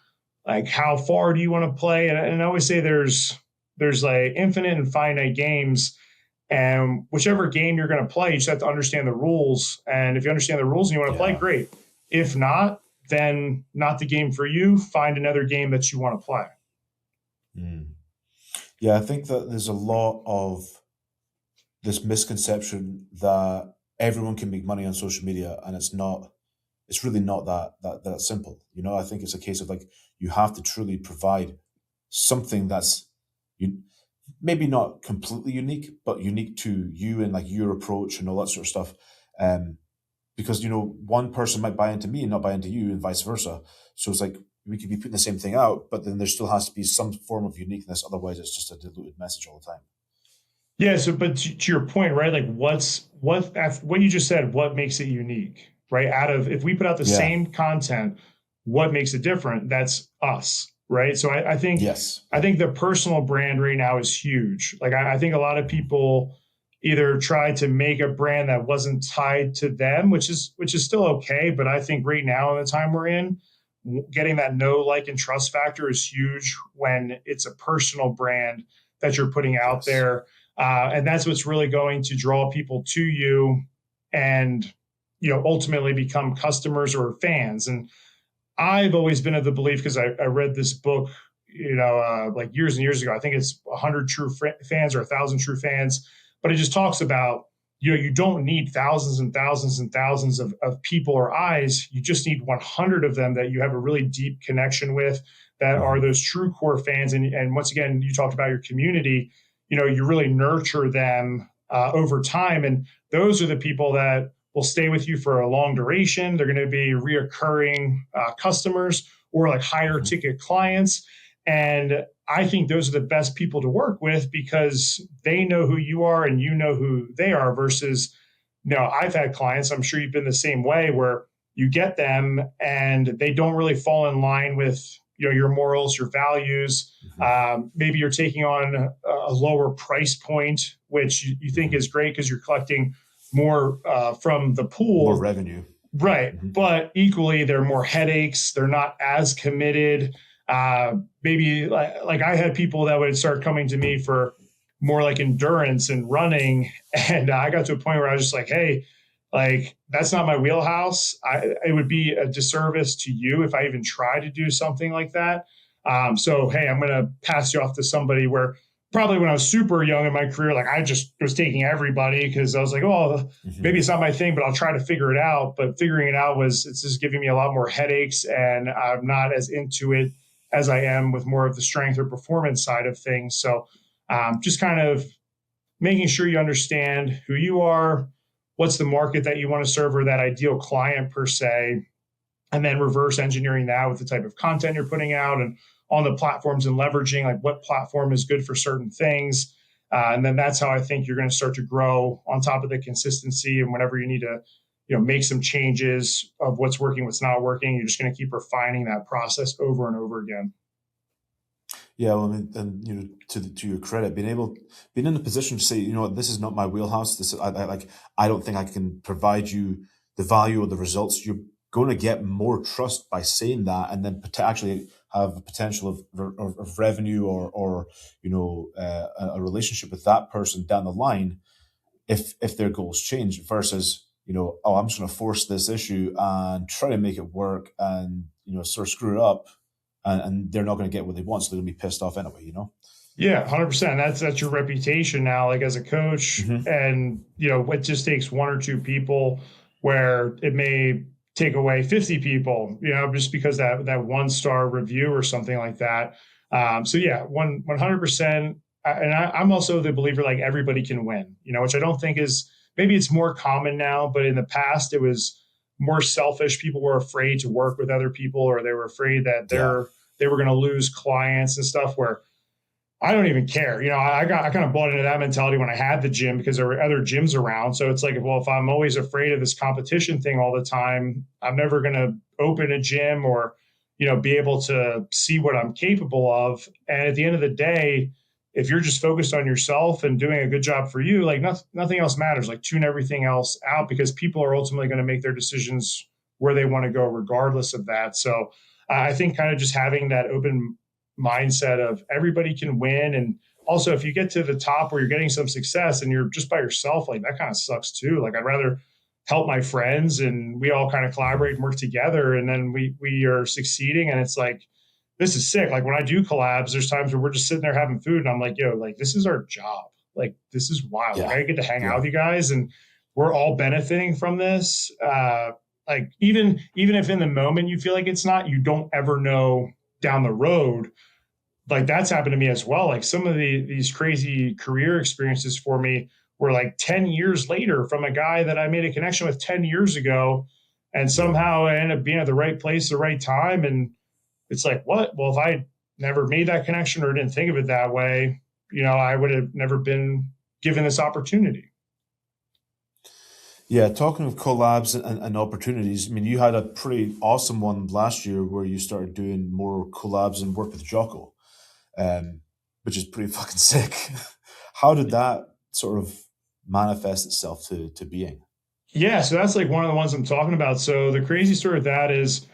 like, how far do you want to play? And I always say there's like infinite and finite games, and whichever game you're going to play, you just have to understand the rules. And if you understand the rules and you want to play, yeah. great. If not, then not the game for you. Find another game that you want to play. Mm. Yeah, I think that there's a lot of this misconception that everyone can make money on social media, and it's not. It's really not that simple. I think it's a case of like you have to truly provide something that's you maybe not completely unique, but unique to you and like your approach and all that sort of stuff. Um, because one person might buy into me and not buy into you, and vice versa. So it's like we could be putting the same thing out, but then there still has to be some form of uniqueness. Otherwise, it's just a diluted message all the time. Yeah. So, but to your point, right? Like, what you just said? What makes it unique, right? Out of, if we put out the Yeah. same content, what makes it different? That's us, right? So, I think Yes. I Yeah. think the personal brand right now is huge. Like, I think a lot of Mhm. people either tried to make a brand that wasn't tied to them, which is still okay. But I think right now in the time we're in, getting that know, like, and trust factor is huge when it's a personal brand that you're putting out Yes. there, and that's what's really going to draw people to you, and ultimately become customers or fans. And I've always been of the belief, because I read this book, like years and years ago. I think it's 100 True Fans or 1,000 True Fans, but it just talks about, you don't need thousands and thousands and thousands of people or eyes. You just need 100 of them that you have a really deep connection with, that are hmm those true core fans. And once again, you talked about your community. You really nurture them over time, and those are the people that will stay with you for a long duration. They're going to be reoccurring customers, or like higher hmm ticket clients. And I think those are the best people to work with, because they know who you are and you know who they are. Versus, I've had clients, I'm sure you've been the same way, where you get them and they don't really fall in line with your morals, your values. hmm Maybe you're taking on a lower price point, which you think hmm is great because you're collecting more from the More pool. revenue. Right. hmm But equally, they're more headaches. They're not as committed. Maybe like I had people that would start coming to me for more like endurance and running. And I got to a point where I was just like, hey, like, that's not my wheelhouse. It would be a disservice to you if I even try to do something like that. So, hey, I'm going to pass you off to somebody, where probably when I was super young in my career, like I just was taking everybody because I was like, oh, hmm maybe it's not my thing, but I'll try to figure it out. But figuring it out it's just giving me a lot more headaches, and I'm not as into it as I am with more of the strength or performance side of things. So just kind of making sure you understand who you are, what's the market that you want to serve, or that ideal client per se, and then reverse engineering that with the type of content you're putting out and on the platforms, and leveraging like what platform is good for certain things. And then that's how I think you're going to start to grow on top of the consistency. And whenever you need to, make some changes of what's working, what's not working, you're just going to keep refining that process over and over again. Yeah, well, I mean, and to your credit, being in a position to say, what, this is not my wheelhouse. I don't think I can provide you the value or the results. You're going to get more trust by saying that, and then actually have a potential of revenue or a relationship with that person down the line if their goals change versus oh, I'm just going to force this issue and try to make it work and sort of screw it up and they're not going to get what they want, so they're going to be pissed off anyway. Yeah, 100%. That's your reputation now, like as a coach. Hmm. And, it just takes one or two people where it may take away 50 people, just because that 1-star review or something like that. So yeah, 100%. And I'm also the believer, like everybody can win, which I don't think is, maybe it's more common now, but in the past it was more selfish. People were afraid to work with other people, or they were afraid that Yeah. they were going to lose clients and stuff, where I don't even care. I kind of bought into that mentality when I had the gym, because there were other gyms around. So it's like, well, if I'm always afraid of this competition thing all the time, I'm never going to open a gym or, be able to see what I'm capable of. And at the end of the day, if you're just focused on yourself and doing a good job for you, like nothing else matters. Like tune everything else out, because people are ultimately going to make their decisions where they want to go, regardless of that. So I think kind of just having that open mindset of everybody can win. And also, if you get to the top where you're getting some success and you're just by yourself, like that kind of sucks too. Like I'd rather help my friends and we all kind of collaborate and work together, and then we are succeeding, and it's like, this is sick. Like when I do collabs, there's times where we're just sitting there having food and I'm like, yo, like this is our job. Like this is wild. Like Yeah. I get to hang out Yeah. with you guys and we're all benefiting from this. Like even if in the moment you feel like it's not, you don't ever know down the road. Like that's happened to me as well. Like some of these crazy career experiences for me were like 10 years later from a guy that I made a connection with 10 years ago. And Yeah. somehow I ended up being at the right place, the right time. And it's like, what? Well, if I never made that connection or didn't think of it that way, I would have never been given this opportunity. Yeah, talking of collabs and opportunities, I mean, you had a pretty awesome one last year where you started doing more collabs and work with Jocko, um, which is pretty fucking sick. How did that sort of manifest itself to being? Yeah. So that's like one of the ones I'm talking about. So the crazy story with that is,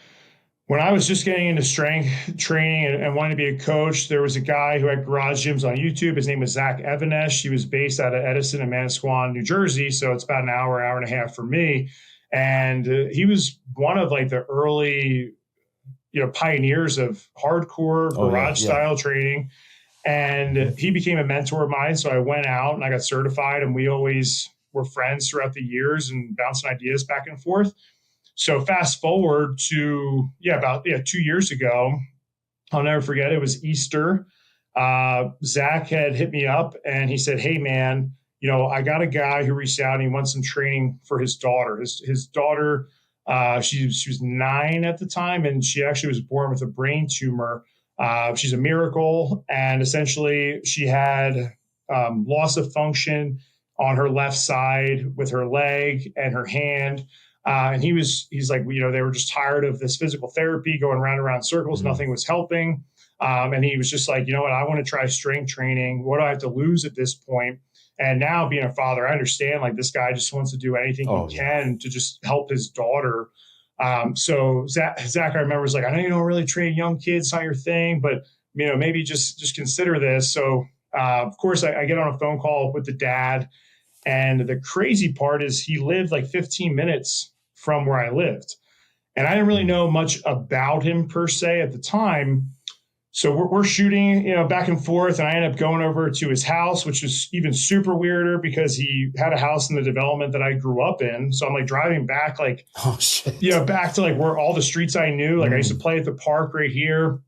when I was just getting into strength training and wanting to be a coach, there was a guy who had garage gyms on YouTube. His name was Zach Evanesh. He was based out of Edison and Manasquan, New Jersey. So it's about an hour and a half for me. And he was one of like the early, pioneers of hardcore Oh yeah, garage yeah. style training. And Hmm. he became a mentor of mine. So I went out and I got certified, and we always were friends throughout the years and bouncing ideas back and forth. So fast forward to about 2 years ago, I'll never forget. It was Easter. Zach had hit me up and he said, "Hey man, I got a guy who reached out and he wants some training for his daughter. His daughter, she was 9 at the time, and she actually was born with a brain tumor. She's a miracle, and essentially she had loss of function on her left side with her leg and her hand." And he's like, they were just tired of this physical therapy going round and round in circles. Hmm. Nothing was helping. And he was just like, you know what? I want to try strength training. What do I have to lose at this point? And now being a father, I understand like this guy just wants to do anything he Oh yeah. can to just help his daughter. So Zach, I remember, was like, I know you don't really train young kids, it's not your thing, but maybe just consider this. So of course I get on a phone call with the dad, and the crazy part is he lived like 15 minutes from where I lived. And I didn't really Hmm. know much about him per se at the time. So we're shooting, back and forth, and I ended up going over to his house, which was even super weirder because he had a house in the development that I grew up in. So I'm like driving back, like, Oh shit. back to like where all the streets I knew. Like I used to Mm. play at the park right here,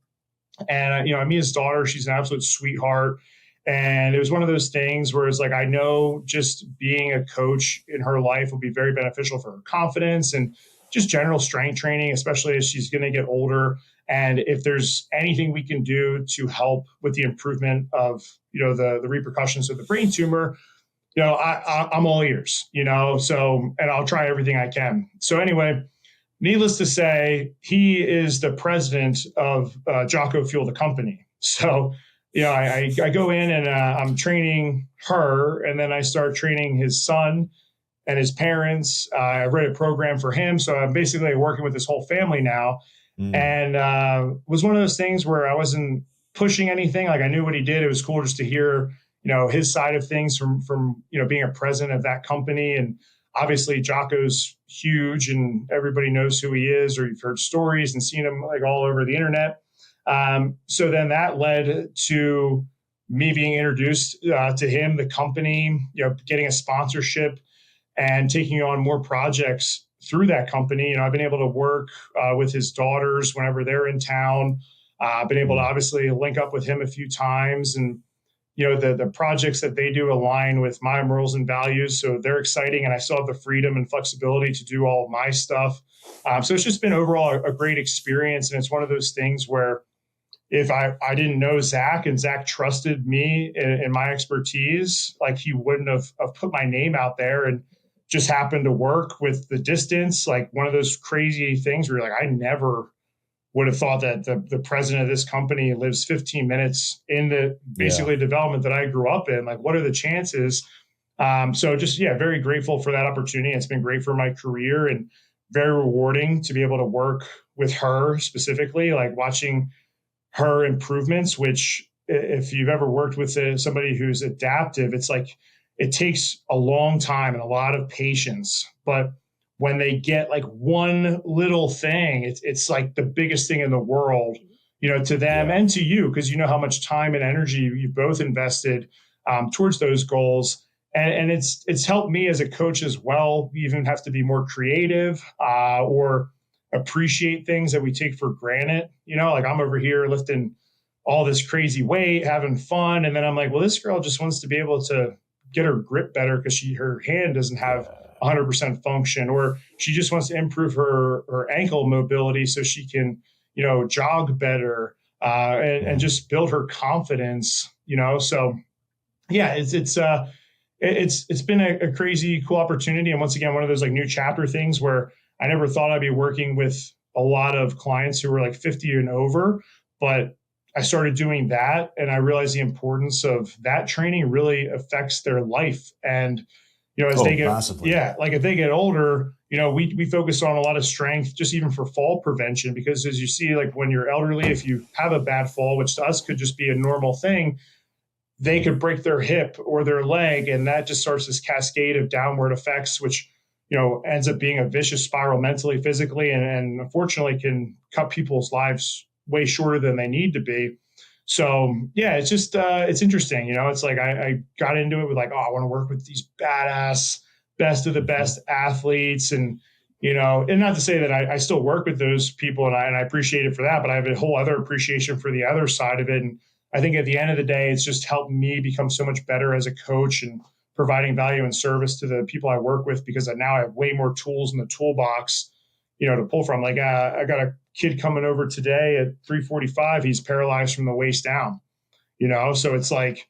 and I meet his daughter. She's an absolute sweetheart. And it was one of those things where it's like, I know just being a coach in her life will be very beneficial for her confidence and just general strength training, especially as she's going to get older. And if there's anything we can do to help with the improvement of, the repercussions of the brain tumor, I'm all ears, so, and I'll try everything I can. So anyway, needless to say, he is the president of Jocko Fuel, the company. So, I go in and I'm training her, and then I start training his son and his parents. I write a program for him. So I'm basically working with this whole family now. Mm. And was one of those things where I wasn't pushing anything. Like I knew what he did. It was cool just to hear, his side of things from being a president of that company. And obviously Jocko's huge and everybody knows who he is, or you've heard stories and seen him like all over the internet. So then that led to me being introduced to him, the company, getting a sponsorship and taking on more projects through that company. I've been able to work with his daughters whenever they're in town. I've been able to Mm. obviously link up with him a few times, and the projects that they do align with my morals and values, so they're exciting. And I still have the freedom and flexibility to do all of my stuff. So it's just been overall a great experience, and it's one of those things where if I didn't know Zach and Zach trusted me in my expertise, like he wouldn't have put my name out there and just happened to work with the distance. Like one of those crazy things where you're like, I never would have thought that the president of this company lives 15 minutes in the Yeah. basically development that I grew up in. Like, what are the chances? So just, yeah, very grateful for that opportunity. It's been great for my career and very rewarding to be able to work with her specifically, like watching her improvements, which if you've ever worked with somebody who's adaptive, it's like it takes a long time and a lot of patience. But when they get like one little thing, it's like the biggest thing in the world, to them Yeah. and to you, because you know how much time and energy you both invested towards those goals. And it's helped me as a coach as well. You even have to be more creative or appreciate things that we take for granted. Like I'm over here lifting all this crazy weight, having fun. And then I'm like, well, this girl just wants to be able to get her grip better because her hand doesn't have Yeah. 100% function, or she just wants to improve her ankle mobility so she can, jog better and Mm. just build her confidence, So yeah, it's been a crazy cool opportunity, and once again one of those like new chapter things where I never thought I'd be working with a lot of clients who were like 50 and over, but I started doing that and I realized the importance of that training really affects their life. And as they Oh, get, massively. yeah, like if they get older, we focus on a lot of strength just even for fall prevention, because as you see, like when you're elderly, if you have a bad fall, which to us could just be a normal thing, they could break their hip or their leg, and that just starts this cascade of downward effects, which ends up being a vicious spiral mentally, physically, and unfortunately can cut people's lives way shorter than they need to be. So yeah, it's just it's interesting. It's like I got into it with like, oh, I want to work with these badass, best of the Hmm. best athletes, and and not to say that I still work with those people, and I appreciate it for that, but I have a whole other appreciation for the other side of it. And I think at the end of the day, it's just helped me become so much better as a coach and providing value and service to the people I work with, because now I have way more tools in the toolbox, to pull from. Like I got a kid coming over today at 3:45. He's paralyzed from the waist down, so it's like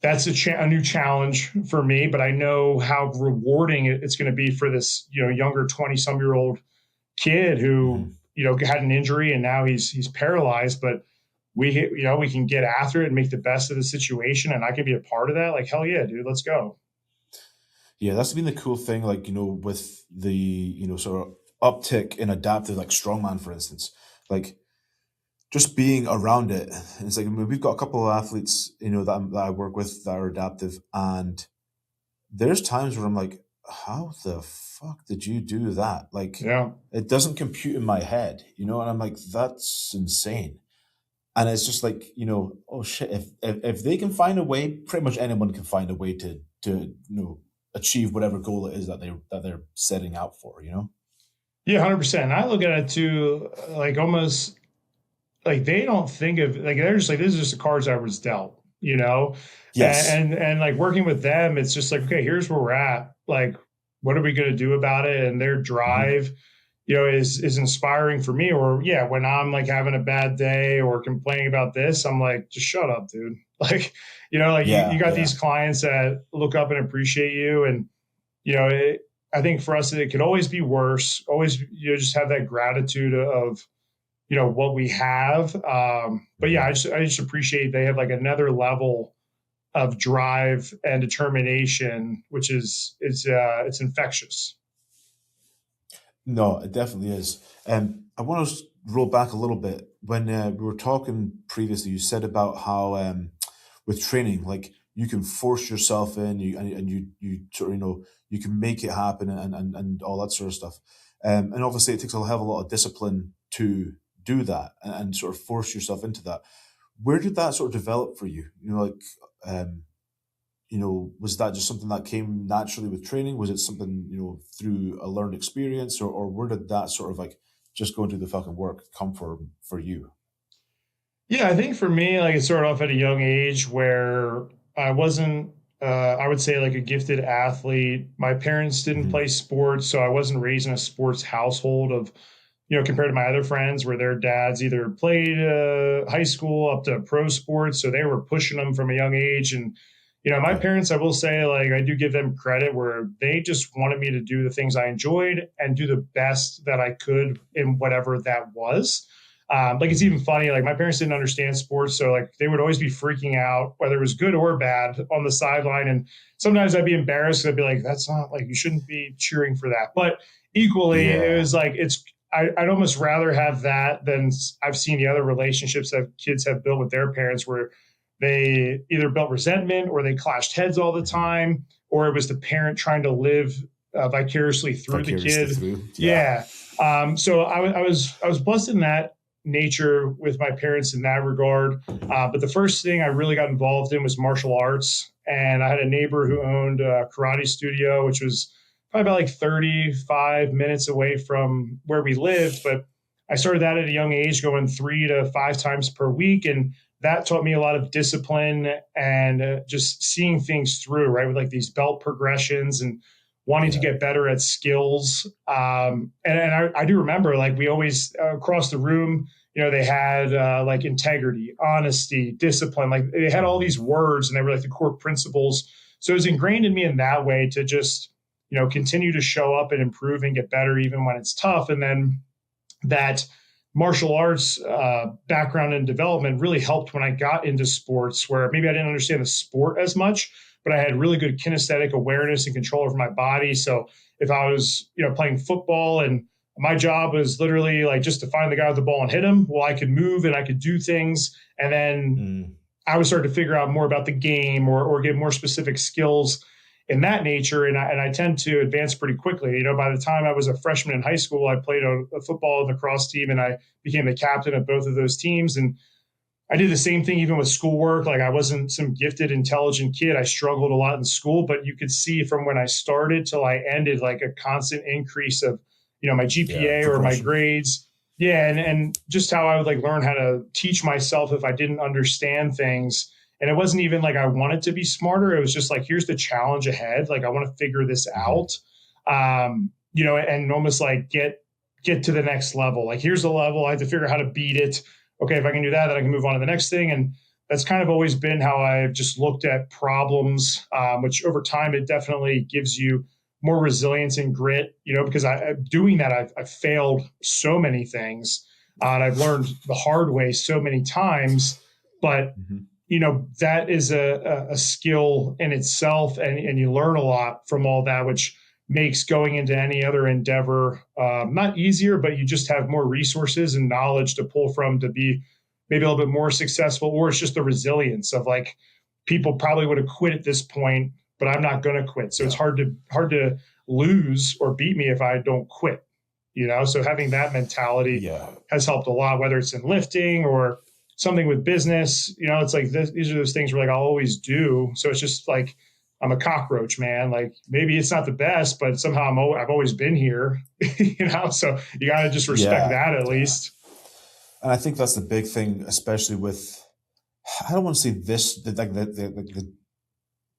that's a new challenge for me, but I know how rewarding it's going to be for this, younger 20-some-year-old kid who, Hmm. had an injury and now he's paralyzed, but we can get after it and make the best of the situation, and I can be a part of that. Like, hell yeah, dude, let's go. Yeah, that's been the cool thing, like, with the, sort of uptick in adaptive, like strongman, for instance. Like, just being around it. And it's like, I mean, we've got a couple of athletes, that I work with that are adaptive, and there's times where I'm like, how the fuck did you do that? Like, Yeah. it doesn't compute in my head, and I'm like, that's insane. And it's just like, oh shit, if they can find a way, pretty much anyone can find a way to achieve whatever goal it is that they're setting out for. Yeah, 100%. I look at it too, like almost like they don't think of, like they're just like, this is just the cards I was dealt, Yes. and like working with them, it's just like, okay, here's where we're at. Like, what are we going to do about it? And their Hmm. drive. is inspiring for me. Or yeah, when I'm like having a bad day or complaining about this, I'm like, just shut up, dude. Like, like you Yeah, got yeah. these clients that look up and appreciate you. And, I think for us, it could always be worse. Always, just have that gratitude of, what we have. But yeah, Mhm. I just appreciate they have like another level of drive and determination, which is it's infectious. No, it definitely is. I want to roll back a little bit. When we were talking previously, you said about how with training, like you can force yourself in, and you sort of, you can make it happen, and all that sort of stuff. And obviously, it takes a hell of a lot of discipline to do that, and sort of force yourself into that. Where did that sort of develop for you? Um, was that just something that came naturally with training? Was it something, through a learned experience, or where did that sort of like just go and do the fucking work come for you? Yeah, I think for me, like it started off at a young age where I wasn't, I would say, like a gifted athlete. My parents didn't Hmm. play sports, so I wasn't raised in a sports household of, compared to my other friends where their dads either played high school up to pro sports. So they were pushing them from a young age. And, my Yeah. parents, I will say, like, I do give them credit where they just wanted me to do the things I enjoyed and do the best that I could in whatever that was. Like it's even Hmm. funny. Like my parents didn't understand sports, so like they would always be freaking out, whether it was good or bad, on the sideline. And sometimes I'd be embarrassed. I'd be like, "That's not like you shouldn't be cheering for that." But equally, it Yeah. was like I'd almost rather have that than I've seen the other relationships that kids have built with their parents, where they either built resentment or they clashed heads all the Hmm. time, or it was the parent trying to live vicariously through the Vicariously kid. through. Yeah. Yeah. So I was blessed in that nature with my parents in that regard. But the first thing I really got involved in was martial arts, and I had a neighbor who owned a karate studio, which was probably about like 35 minutes away from where we lived. But I started that at a young age, going 3 to 5 times per week, and that taught me a lot of discipline and just seeing things through, right? With like these belt progressions and wanting to Yeah. get better at skills. And I do remember like we always across the room, they had like integrity, honesty, discipline. Like they had all Hmm. these words and they were like the core principles. So it was ingrained in me in that way to just, continue to show up and improve and get better even when it's tough. And then that martial arts background and development really helped when I got into sports, where maybe I didn't understand the sport as much, but I had really good kinesthetic awareness and control over my body. So if I was, playing football and my job was literally like just to find the guy with the ball and hit him, well, I could move and I could do things. And then Mm. I would start to figure out more about the game or get more specific skills in that nature. And I tend to advance pretty quickly. By the time I was a freshman in high school, I played a football and lacrosse team, and I became the captain of both of those teams. And I did the same thing even with schoolwork. Like I wasn't some gifted, intelligent kid. I struggled a lot in school, but you could see from when I started till I ended, like a constant increase of, my Yeah. GPA or my Progression. grades. Yeah, and just how I would like learn how to teach myself if I didn't understand things. And it wasn't even like I wanted to be smarter. It was just like, here's the challenge ahead. Like I want to figure this Hmm. out. And almost like get to the next level. Like here's the level. I have to figure out how to beat it. Okay, if I can do that, then I can move on to the next thing. And that's kind of always been how I've just looked at problems, which over time it definitely gives you more resilience and grit, because doing that, I've failed so many things, and I've learned the hard way so many times. But Hmm. that is a skill in itself, and you learn a lot from all that, which makes going into any other endeavor not easier, but you just have more resources and knowledge to pull from to be maybe a little bit more successful. Or it's just the resilience of like people probably would have quit at this point, but I'm not going to quit. So it's Yeah. hard to lose or beat me if I don't quit. So having that mentality Yeah. has helped a lot, whether it's in lifting or something with business. It's like these are those things where like I'll always do. So it's just like I'm a cockroach, man. Like maybe it's not the best, but somehow I've always been here. So you got to just respect Yeah. that at Yeah. least. And I think that's the big thing, especially with, I don't want to say this,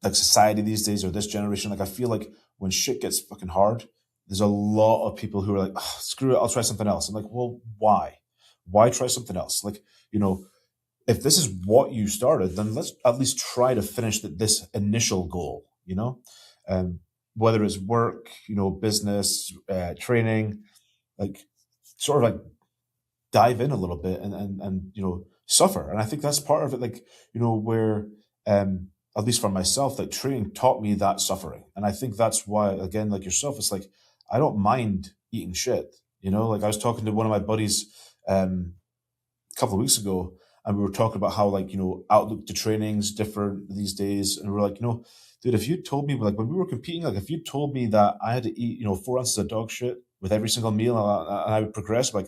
like society these days or this generation. Like I feel like when shit gets fucking hard, there's a lot of people who are like, oh, screw it, I'll try something else. I'm like, well, why? Why try something else? Like, you know, if this is what you started, then let's at least try to finish this initial goal, you know? Um, Whether it's work, you know, business, training, like sort of like dive in a little bit and you know suffer. And I think that's part of it, like, you know, where at least for myself, like training taught me that suffering. And I think that's why, again, like yourself, it's like I don't mind eating shit, you know. Like I was talking to one of my buddies a couple of weeks ago, and we were talking about how, like, you know, outlook to training's different these days. And we are like, you know, dude, if you told me, like, when we were competing, like if you told me that I had to eat, you know, 4 ounces of dog shit with every single meal, and I would progress, like,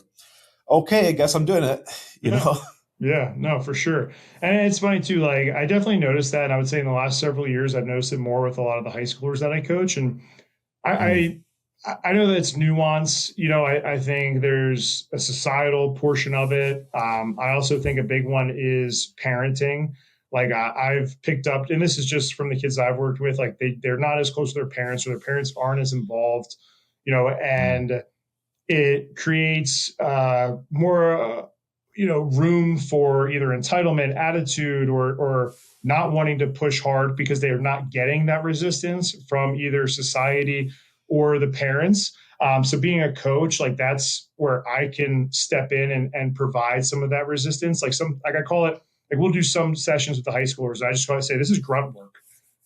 okay, I guess I'm doing it, you Yeah. know? Yeah, no, for sure. And it's funny too. Like I definitely noticed that. And I would say in the last several years, I've noticed it more with a lot of the high schoolers that I coach. And Mm, I I know that it's nuance. You know, I think there's a societal portion of it. I also think a big one is parenting. Like I've picked up, and this is just from the kids I've worked with. Like they're not as close to their parents, or their parents aren't as involved. You know, mm, and it creates more room for either entitlement attitude or not wanting to push hard because they are not getting that resistance from either society or the parents. So being a coach, like that's where I can step in and provide some of that resistance. Like I call it, like we'll do some sessions with the high schoolers. I just want to say this is grunt work.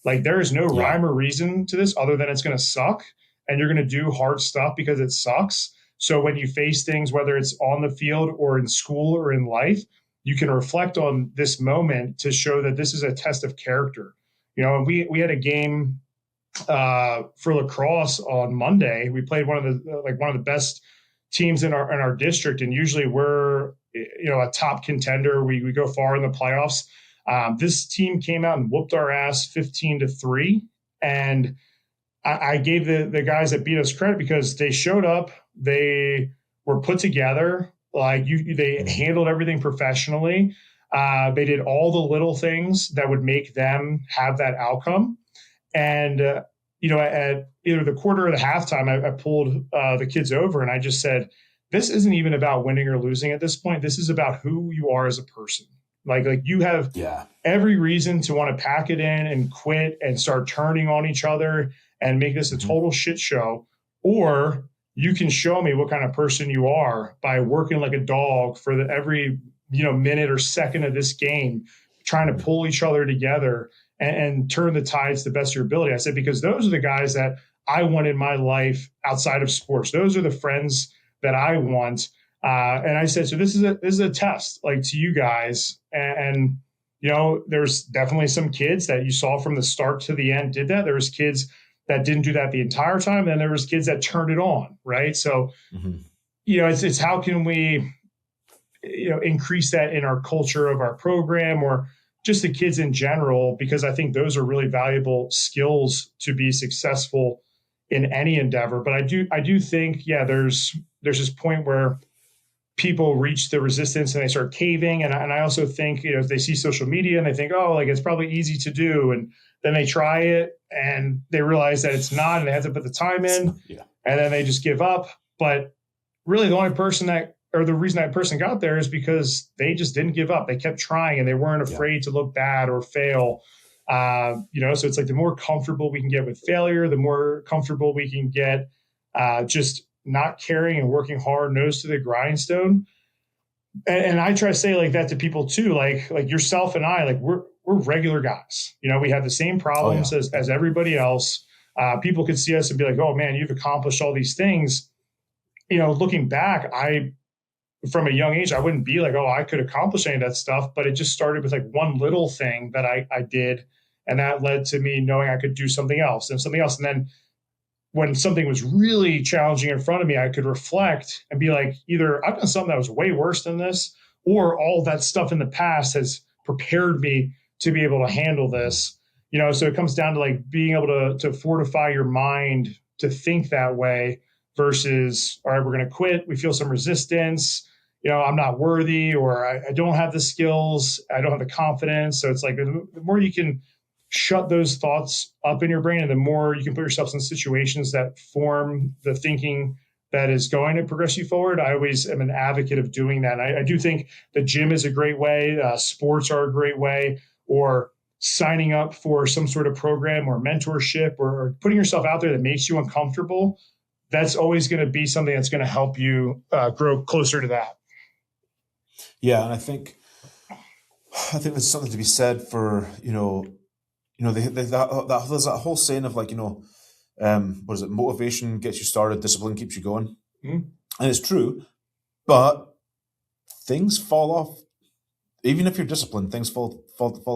Like there is no yeah. rhyme or reason to this other than it's going to suck and you're going to do hard stuff because it sucks. So when you face things, whether it's on the field or in school or in life, you can reflect on this moment to show that this is a test of character. You know, and we had a game for lacrosse on Monday. We played one of the best teams in our district, and usually we're a top contender. We go far in the playoffs. This team came out and whooped our ass 15-3, and I gave the guys that beat us credit because they showed up. They were put together. They Mm, handled everything professionally. They did all the little things that would make them have that outcome. And at either the quarter or the halftime, I pulled the kids over and I just said, "This isn't even about winning or losing at this point. This is about who you are as a person. Like you have yeah. every reason to want to pack it in and quit and start turning on each other and make this a Hmm. total shit show, or you can show me what kind of person you are by working like a dog for every minute or second of this game, trying to pull each other together and turn the tides to the best of your ability." I said, because those are the guys that I want in my life outside of sports. Those are the friends that I want. And I said, so this is a test, like, to you guys. And there's definitely some kids that you saw from the start to the end did that. There was kids that didn't do that the entire time. And then there was kids that turned it on. Right. So, Hmm. it's how can we, increase that in our culture of our program or just the kids in general, because I think those are really valuable skills to be successful in any endeavor. But I do think, yeah, there's this point where people reach the resistance and they start caving. And I also think, if they see social media and they think, oh, like it's probably easy to do. And then they try it and they realize that it's not, and they have to put the time It's in not, yeah. and then they just give up. But really the only person that, or the reason that person got there is because they just didn't give up. They kept trying and they weren't Yeah. afraid to look bad or fail. So it's like the more comfortable we can get with failure, the more comfortable we can get just not caring and working hard, nose to the grindstone. And I try to say like that to people too, like yourself and I, like we're regular guys. We have the same Oh problems yeah. as Yeah. everybody else. People could see us and be like, "Oh man, you've accomplished all these things." Looking back, I from a young age, I wouldn't be like, "Oh, I could accomplish any of that stuff," but it just started with like one little thing that I did, and that led to me knowing I could do something else and something else, and then when something was really challenging in front of me, I could reflect and be like, either I've done something that was way worse than this, or all that stuff in the past has prepared me to be able to handle Hmm. this. So it comes down to like being able to fortify your mind to think that way versus, all right, we're going to quit. We feel some resistance. I'm not worthy, or I don't have the skills. I don't have the confidence. So it's like the more you can shut those thoughts up in your brain, and the more you can put yourself in situations that form the thinking that is going to progress you forward. I always am an advocate of doing that. And I do think the gym is a great way. Sports are a great way, or signing up for some sort of program or mentorship, or putting yourself out there that makes you uncomfortable. That's always going to be something that's going to help you grow closer to that. Yeah, and I think there's something to be said for there's that whole saying of like what is it? Motivation gets you started, discipline keeps you going, Mhm. and it's true. But things fall off. Even if you're disciplined, things fall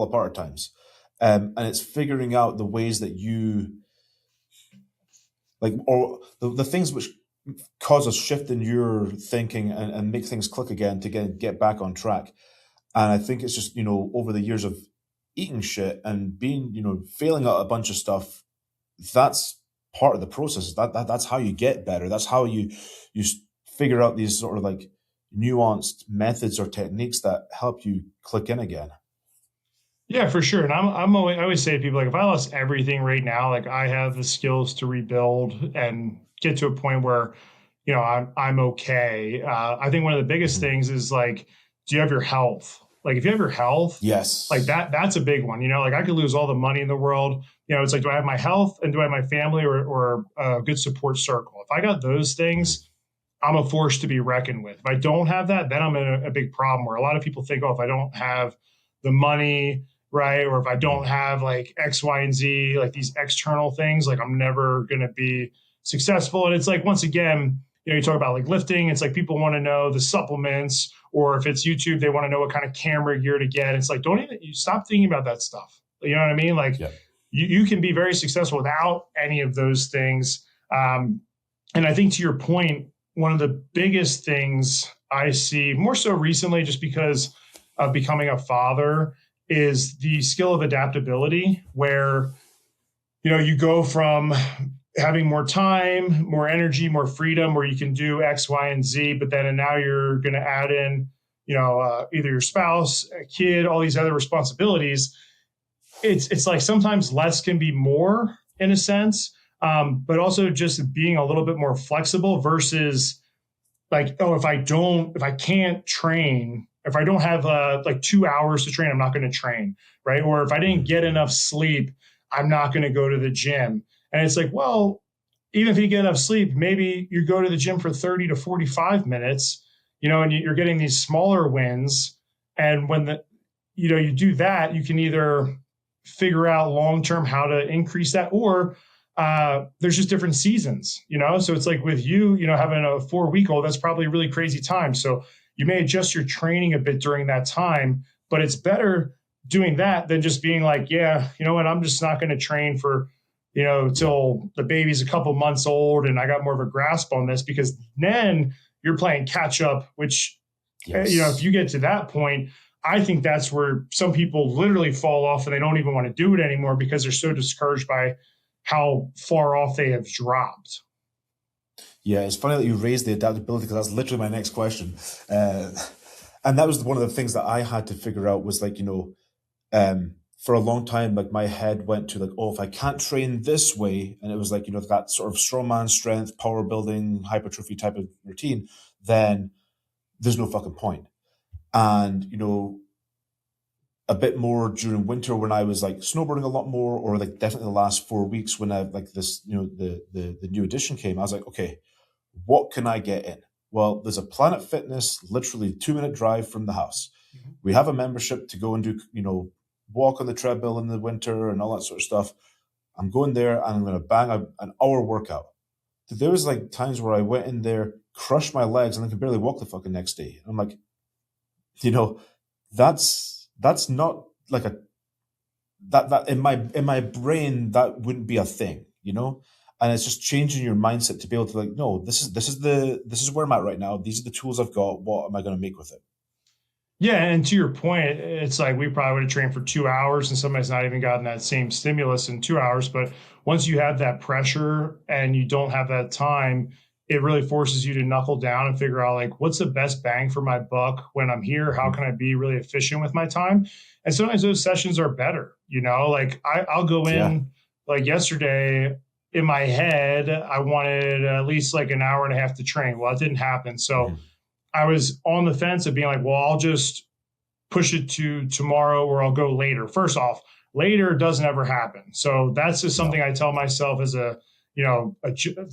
apart at times, and it's figuring out the ways that you like, or the things which cause a shift in your thinking and make things click again to get back on track. And I think it's just, over the years of eating shit and being, failing at a bunch of stuff, that's part of the process. That's how you get better. That's how you figure out these sort of like nuanced methods or techniques that help you click in again. Yeah, for sure. And I always say to people, like, if I lost everything right now, like, I have the skills to rebuild and get to a point where, I'm okay. I think one of the biggest Mhm. things is like, do you have your health? Like, if you have your health, like Yes. that's a big one. Like, I could lose all the money in the world. It's like, do I have my health, and do I have my family, or a good support circle? If I got those Mhm. things, I'm a force to be reckoned with. If I don't have that, then I'm in a big problem, where a lot of people think, oh, if I don't have the money, right, or if I don't Mhm. have like X, Y, and Z, like these external things, like I'm never going to be successful. And it's like, once again, you talk about like lifting, it's like people want to know the supplements, or if it's YouTube, they want to know what kind of camera gear to get. It's like, don't even, you stop thinking about that stuff. You know what I mean? Like, Yeah. you can be very successful without any of those things. And I think, to your point, one of the biggest things I see more so recently, just because of becoming a father, is the skill of adaptability, where you go from having more time, more energy, more freedom, where you can do X, Y, and Z, but then and now you're going to add in, either your spouse, a kid, all these other responsibilities. It's like sometimes less can be more, in a sense, but also just being a little bit more flexible versus like, oh, if I can't train, if I don't have like 2 hours to train, I'm not going to train, right? Or if I didn't Mhm. get enough sleep, I'm not going to go to the gym. And it's like, well, even if you get enough sleep, maybe you go to the gym for 30 to 45 minutes, and you're getting these smaller wins. And when you do that, you can either figure out long term how to increase that, or there's just different seasons, so it's like with you, having a 4 week old, that's probably a really crazy time. So you may adjust your training a bit during that time, but it's better doing that than just being like, yeah, you know what, I'm just not going to train for Yeah. till the baby's a couple months old and I got more of a grasp on this, because then you're playing catch up, which if Yes. you get to that point, I think that's where some people literally fall off, and they don't even want to do it anymore because they're so discouraged by how far off they have dropped. Yeah, it's funny that you raised the adaptability because that's literally my next question. Uh, and that was one of the things that I had to figure out was like, for a long time, like my head went to like, oh, if I can't train this way, and it was like, that sort of strongman strength, power building, hypertrophy type of routine, then there's no fucking point. And, a bit more during winter when I was like snowboarding a lot more, or like definitely the last 4 weeks when I like this, the new edition came, I was like, okay, what can I get in? Well, there's a Planet Fitness, literally 2 minute drive from the house. Mhm. We have a membership to go and do, walk on the treadmill in the winter and all that sort of stuff. I'm going there and I'm going to bang an hour workout. There was like times where I went in there, crushed my legs, and I could barely walk the fucking next day. I'm like, you know, that's not like a that in my brain that wouldn't be a thing. And it's just changing your mindset to be able to like, no, this is where I'm at right now. These are the tools I've got. What am I going to make with it? Yeah, and to your point, it's like we probably would have trained for 2 hours, and somebody's not even gotten that same stimulus in 2 hours. But once you have that pressure and you don't have that time, it really forces you to knuckle down and figure out like what's the best bang for my buck when I'm here. How Mhm. can I be really efficient with my time? And sometimes those sessions are better. Like I'll go Yeah. in like yesterday in my head, I wanted at least like an hour and a half to train. Well, it didn't happen. So Mhm. I was on the fence of being like, well, I'll just push it to tomorrow or I'll go later. First off, later doesn't ever happen. So that's just something No. I tell myself as a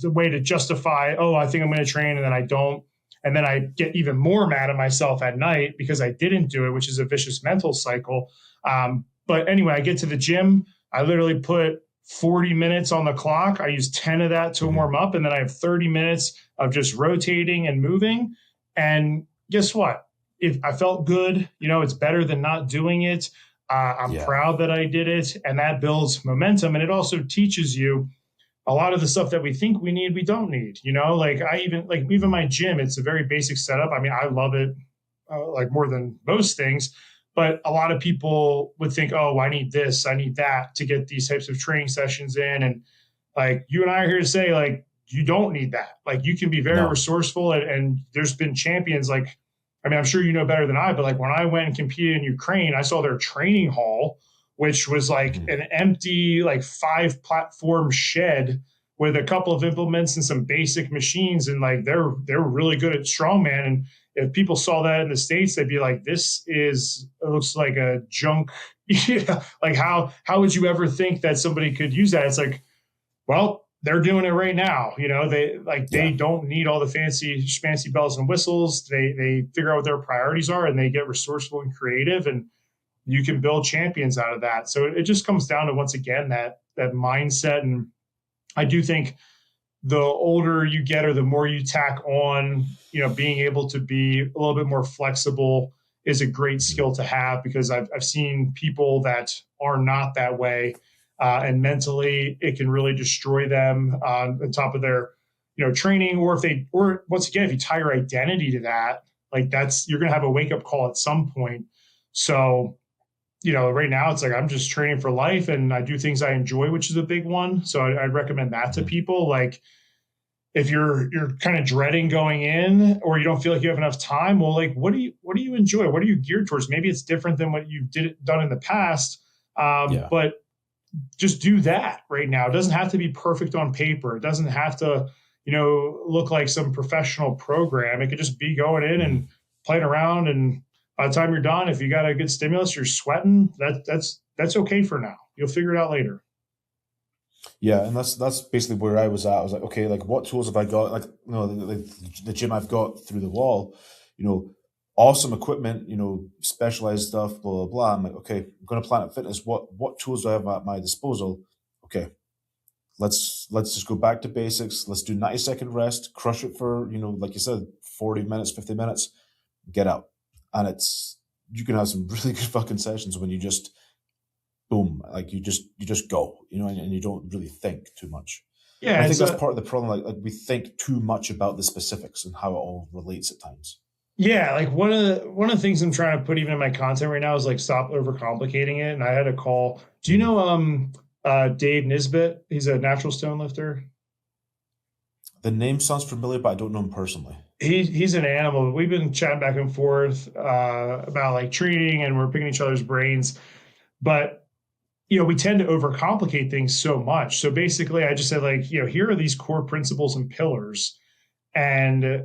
way to justify, oh, I think I'm going to train and then I don't. And then I get even more mad at myself at night because I didn't do it, which is a vicious mental cycle. But anyway, I get to the gym. I literally put 40 minutes on the clock. I use 10 of that to Mhm. warm up. And then I have 30 minutes of just rotating and moving. And guess what? If I felt good, it's better than not doing it. I'm Yeah. proud that I did it, and that builds momentum. And it also teaches you a lot of the stuff that we think we need, we don't need. Like even Mhm. my gym, it's a very basic setup. I mean, I love it like more than most things. But a lot of people would think, oh, I need this, I need that to get these types of training sessions in. And like you and I are here to say, like, you don't need that. Like you can be very No. resourceful and there's been champions like, I mean, I'm sure you know better than I, but like when I went and competed in Ukraine, I saw their training hall, which was like Mhm. an empty, like 5 platform shed with a couple of implements and some basic machines. And like they're really good at strongman. And if people saw that in the States, they'd be like, it looks like a junk. Yeah. Like how would you ever think that somebody could use that? It's like, well, they're doing it right now. They Yeah. don't need all the fancy bells and whistles. They figure out what their priorities are and they get resourceful and creative, and you can build champions out of that. So it just comes down to, once again, that mindset. And I do think the older you get or the more you tack on, being able to be a little bit more flexible is a great Mhm. skill to have, because I've seen people that are not that way. And mentally, it can really destroy them on top of their, training. Or once again, if you tie your identity to that, like you're going to have a wake up call at some point. So, right now it's like I'm just training for life and I do things I enjoy, which is a big one. So I'd recommend that to Mhm. people. Like, if you're kind of dreading going in or you don't feel like you have enough time, well, like what do you enjoy, what are you geared towards? Maybe it's different than what you've done in the past, Yeah. but just do that right now. It doesn't have to be perfect on paper. It doesn't have to look like some professional program. It could just be going in and Mhm. playing around, and by the time you're done, if you got a good stimulus, you're sweating, that's okay for now. You'll figure it out later. Yeah, and that's basically where I was at. I was like, okay, like what tools have I got? Like, the gym I've got through the wall, you know, awesome equipment, specialized stuff, blah blah blah. I'm like, okay, I'm going to Planet Fitness. What tools do I have at my disposal? Okay, let's just go back to basics. Let's do 90-second rest, crush it for like you said, 40 minutes, 50 minutes, get out, and you can have some really good fucking sessions when you just boom, like you just go, and you don't really think too much. And Yeah, I think it's that's a part of the problem. Like we think too much about the specifics and how it all relates at times. Yeah, like one of the things I'm trying to put even in my content right now is like stop overcomplicating it. And I had a call. Do you Mm. know Dave Nisbet? He's a natural stone lifter. The name sounds familiar, but I don't know him personally. He's an animal. We've been chatting back and forth about like treating, and we're picking each other's brains. But we tend to overcomplicate things so much. So basically, I just said, like, here are these core principles and pillars, and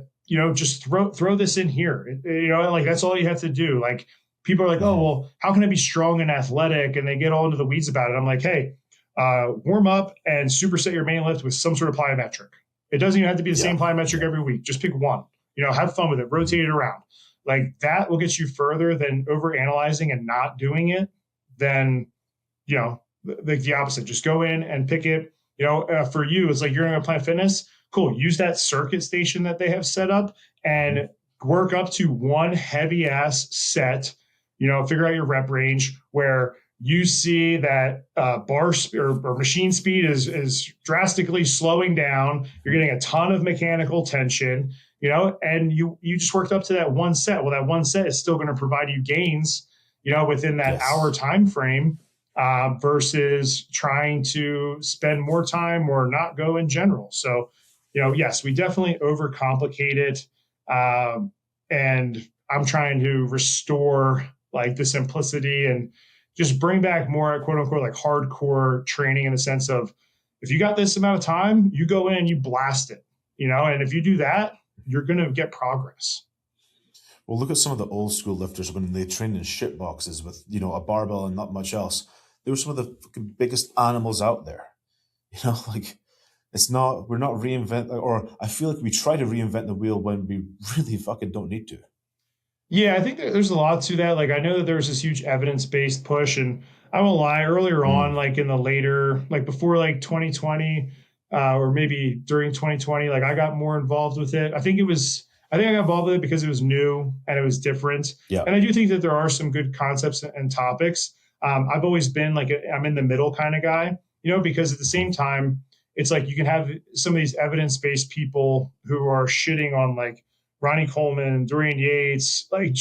just throw this in here. Like that's all you have to do. Like, people are like, oh Hmm. well, how can I be strong and athletic, and they get all into the weeds about it. I'm like, hey, warm up and superset your main lift with some sort of plyometric. It doesn't even have to be the Yeah, same plyometric yeah. every week. Just pick one. Have fun with it, rotate Hmm. it around. Like, that will get you further than over analyzing and not doing it. Then the opposite. Just go in and pick it. For you, it's like you're going to Planet Fitness. Cool. Use that circuit station that they have set up Hmm. and work up to one heavy ass set. Figure out your rep range where you see that or machine speed is drastically slowing down. You're getting a ton of mechanical tension. And you just worked up to that one set. Well, that one set is still going to provide you gains. Within that hour Yes. time frame, versus trying to spend more time or not go in general. So yes, we definitely overcomplicate it. And I'm trying to restore like the simplicity and just bring back more quote unquote like hardcore training in the sense of if you got this amount of time, you go in and you blast it, and if you do that, you're going to get progress. Well, look at some of the old school lifters when they trained in shit boxes with, a barbell and not much else. They were some of the fucking biggest animals out there. Like we're not reinvent, or I feel like we try to reinvent the wheel when we really fucking don't need to. Yeah, I think that there's a lot to that. Like, I know that there's this huge evidence-based push, and I won't lie, earlier on, Mm, like in the later, like before like 2020, or maybe during 2020, like I got more involved with it. I think I got involved with it because it was new and it was different. yeah. And I do think that there are some good concepts and topics. I've always been like, I'm in the middle kind of guy, because at the Mhm. same time, it's like you can have some of these evidence-based people who are shitting on like Ronnie Coleman, Dorian Yates, like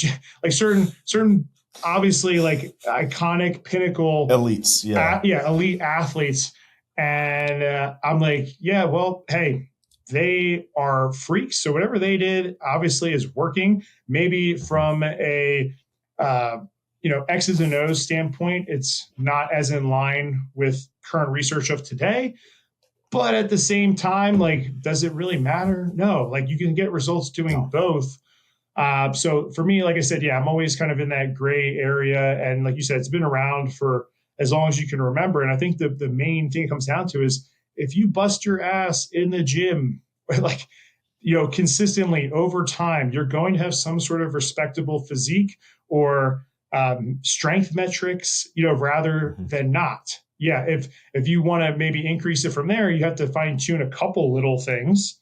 certain obviously like iconic pinnacle, Elites, yeah. yeah, elite athletes, and I'm like, yeah, well, hey, they are freaks, so whatever they did obviously is working. Maybe Mhm. from a uh, X's and O's standpoint, it's not as in line with current research of today, but at the same time, like, does it really matter? No, like you can get results doing No. both. So for me, like I said, yeah, I'm always kind of in that gray area. And like you said, it's been around for as long as you can remember. And I think the main thing it comes down to is if you bust your ass in the gym, like, consistently over time, you're going to have some sort of respectable physique or strength metrics, rather Mhm. than not. Yeah, if you want to maybe increase it from there, you have to fine tune a couple little things,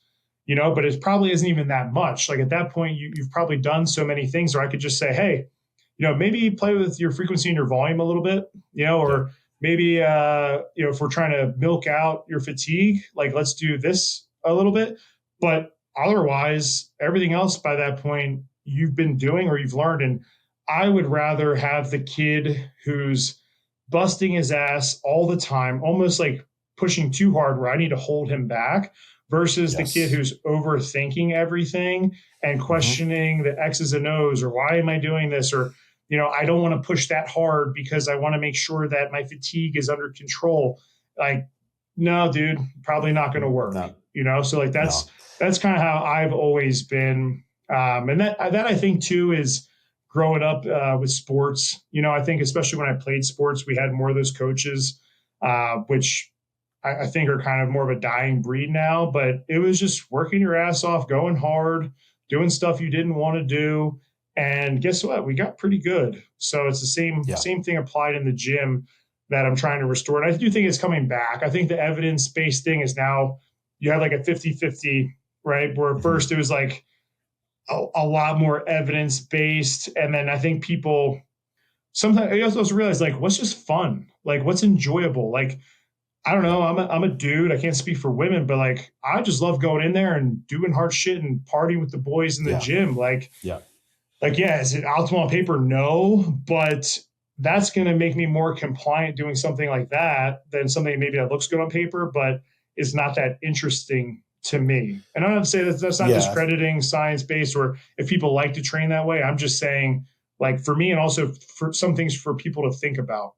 but it probably isn't even that much. Like at that point, you've probably done so many things, or I could just say, hey, maybe play with your frequency and your volume a little bit, Yeah. or maybe if we're trying to milk out your fatigue, like let's do this a little bit. But otherwise, everything else by that point you've been doing or you've learned. And I would rather have the kid who's busting his ass all the time, almost like pushing too hard where I need to hold him back, versus the kid Yes. who's overthinking everything and Hmm. questioning the X's and O's, or why am I doing this? Or, I don't want to push that hard because I want to make sure that my fatigue is under control. Like, no, dude, probably not going to work, No. So like No. that's kind of how I've always been. And that I think too is growing up with sports. I think especially when I played sports, we had more of those coaches, which I think are kind of more of a dying breed now. But it was just working your ass off, going hard, doing stuff you didn't want to do. And guess what? We got pretty good. So it's the same Yeah. same thing applied in the gym that I'm trying to restore. And I do think it's coming back. I think the evidence-based thing is now you have like a 50-50, right? Where Hmm. first it was like a lot more evidence-based. And then I think people sometimes you also realize like what's just fun? Like what's enjoyable? Like I don't Yeah. know. I'm a dude. I can't speak for women, but like I just love going in there and doing hard shit and partying with the boys in the Yeah. gym. Yeah. Yeah, is it optimal on paper? No, but that's going to make me more compliant doing something like that than something maybe that looks good on paper, but is not that interesting to me. And I don't have to say that that's not Yeah. discrediting science based or if people like to train that way. I'm just saying, like for me, and also for some things for people to think about.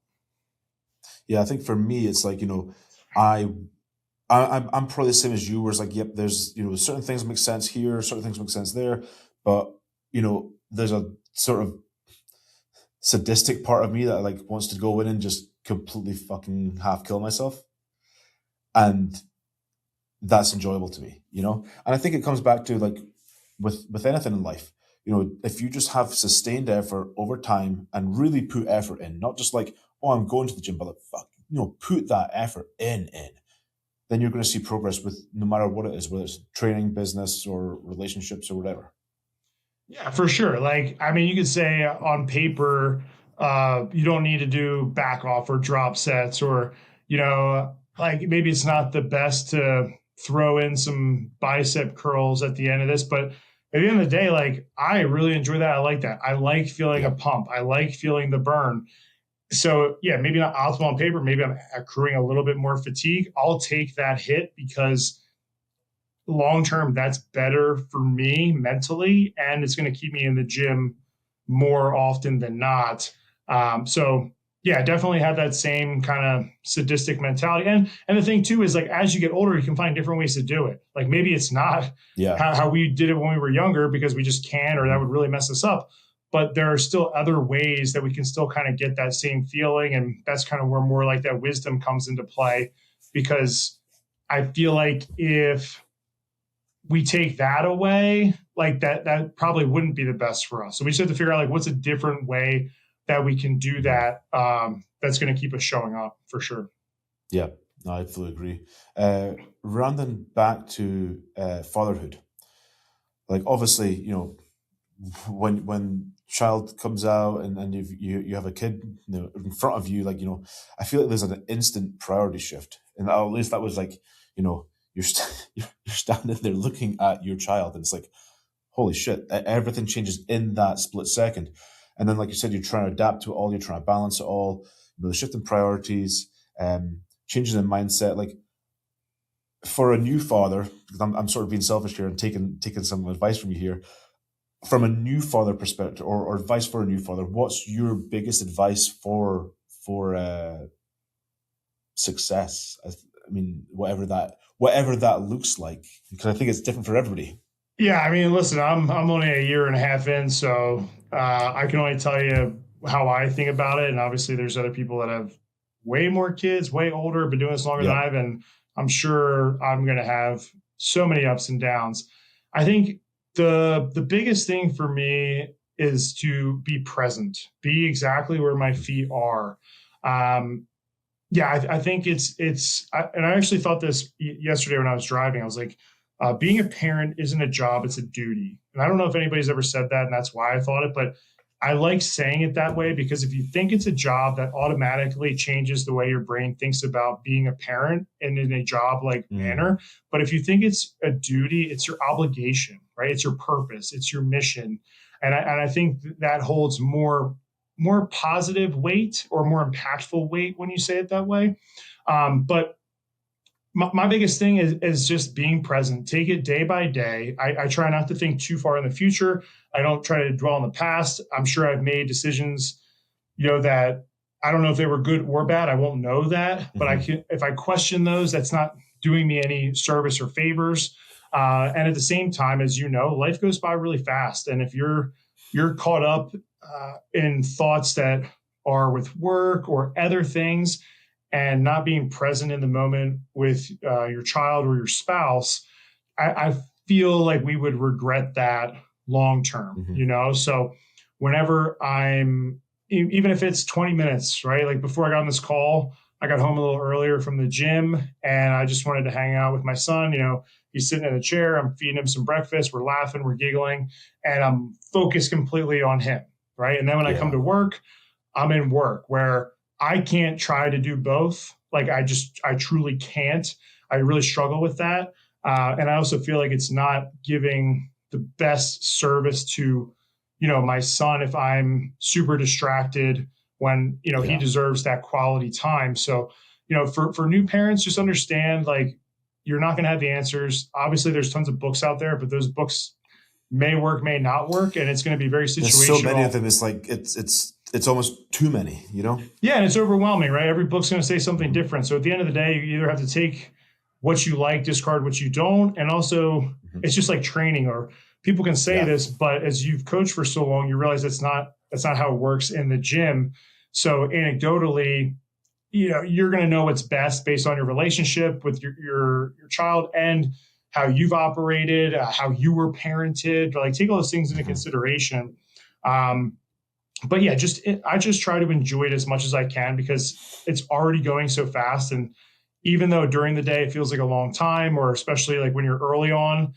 Yeah. I think for me, it's like, I I'm probably the same as you, where it's like, yep, there's certain things make sense here, certain things make sense there, but there's a sort of sadistic part of me that like wants to go in and just completely fucking half kill myself, and that's enjoyable to me. And I think it comes back to like with anything in life, if you just have sustained effort over time and really put effort in, not just like, oh, I'm going to the gym, but like, fuck, put that effort in, then you're going to see progress with no matter what it is, whether it's training, business, or relationships or whatever. Yeah, for sure. Like, I mean, you could say on paper, you don't need to do back off or drop sets, or, like maybe it's not the best to throw in some bicep curls at the end of this, but at the end of the day, like, I really enjoy that. I like that. I like feeling a Yeah. pump. I like feeling the burn. So, yeah, maybe not optimal on paper. Maybe I'm accruing a little bit more fatigue. I'll take that hit because long term, that's better for me mentally, and it's going to keep me in the gym more often than not. So yeah, definitely have that same kind of sadistic mentality. And the thing too is like as you get older, you can find different ways to do it. Like maybe it's not Yeah. how we did it when we were younger because we just can't, or that Mhm. would really mess us up. But there are still other ways that we can still kind of get that same feeling. And that's kind of where more like that wisdom comes into play. Because I feel like if we take that away, like that probably wouldn't be the best for us. So we just have to figure out like what's a different way that we can do Mhm. that. That's going to keep us showing up for sure. Yeah, no, I fully agree. Rounding back to fatherhood, like obviously, when child comes out and you have a kid, in front of you, like I feel like there's an instant priority shift, and at least that was like, you're standing there looking at your child, and it's like, holy shit, everything changes in that split second. And then, like you said, you're trying to adapt to it all, you're trying to balance it all, the shift in priorities, changes in mindset. Like for a new father, because I'm sort of being selfish here and taking some advice from you here, from a new father perspective, or advice for a new father, what's your biggest advice for success? I mean, whatever that looks like, because I think it's different for everybody. Yeah, I mean, listen, I'm only a year and a half in, so I can only tell you how I think about it. And obviously, there's other people that have way more kids, way older, been doing this longer than Yeah. I've, and I'm sure I'm going to have so many ups and downs. I think the biggest thing for me is to be present, be exactly where my Mhm. feet are. Um, yeah, I think and I actually thought this yesterday when I was driving. I was like, being a parent isn't a job; it's a duty. And I don't know if anybody's ever said that, and that's why I thought it. But I like saying it that way because if you think it's a job, that automatically changes the way your brain thinks about being a parent and in a job like Mm. manner. But if you think it's a duty, it's your obligation, right? It's your purpose, it's your mission, and I think that holds more positive weight or more impactful weight when you say it that way. But my biggest thing is just being present. Take it day by day. I try not to think too far in the future. I don't try to dwell on the past. I'm sure I've made decisions, that I don't know if they were good or bad. I won't know that, but I Hmm. can if I question those, that's not doing me any service or favors. And at the same time, as you know, life goes by really fast, and if you're caught up in thoughts that are with work or other things, and not being present in the moment with your child or your spouse, I feel like we would regret that long term, Hmm. So whenever even if it's 20 minutes, right? Like before I got on this call, I got home a little earlier from the gym and I just wanted to hang out with my son. He's sitting in a chair, I'm feeding him some breakfast, we're laughing, we're giggling, and I'm focused completely on him, right? And then when I come Yeah. to work, I'm in work where I can't try to do both. Like I truly can't. I really struggle with that. And I also feel like it's not giving the best service to, my son if I'm super distracted when, he Yeah. deserves that quality time. So, for new parents, just understand like you're not going to have the answers. Obviously, there's tons of books out there, but those books may work, may not work, and it's going to be very There's so many of situational. them. It's like it's almost too many. Yeah, and it's overwhelming, right? Every book's going to say something Hmm. different. So at the end of the day, you either have to take what you like, discard what you don't, and also Hmm. it's just like training. Or people can say Yeah. this, but as you've coached for so long, you realize that's not how it works in the gym. So anecdotally, you're going to know what's best based on your relationship with your child and how you've operated, how you were parented. Like take all those things into Hmm. consideration. Um, but yeah, I just try to enjoy it as much as I can because it's already going so fast. And even though during the day it feels like a long time, or especially like when you're early on,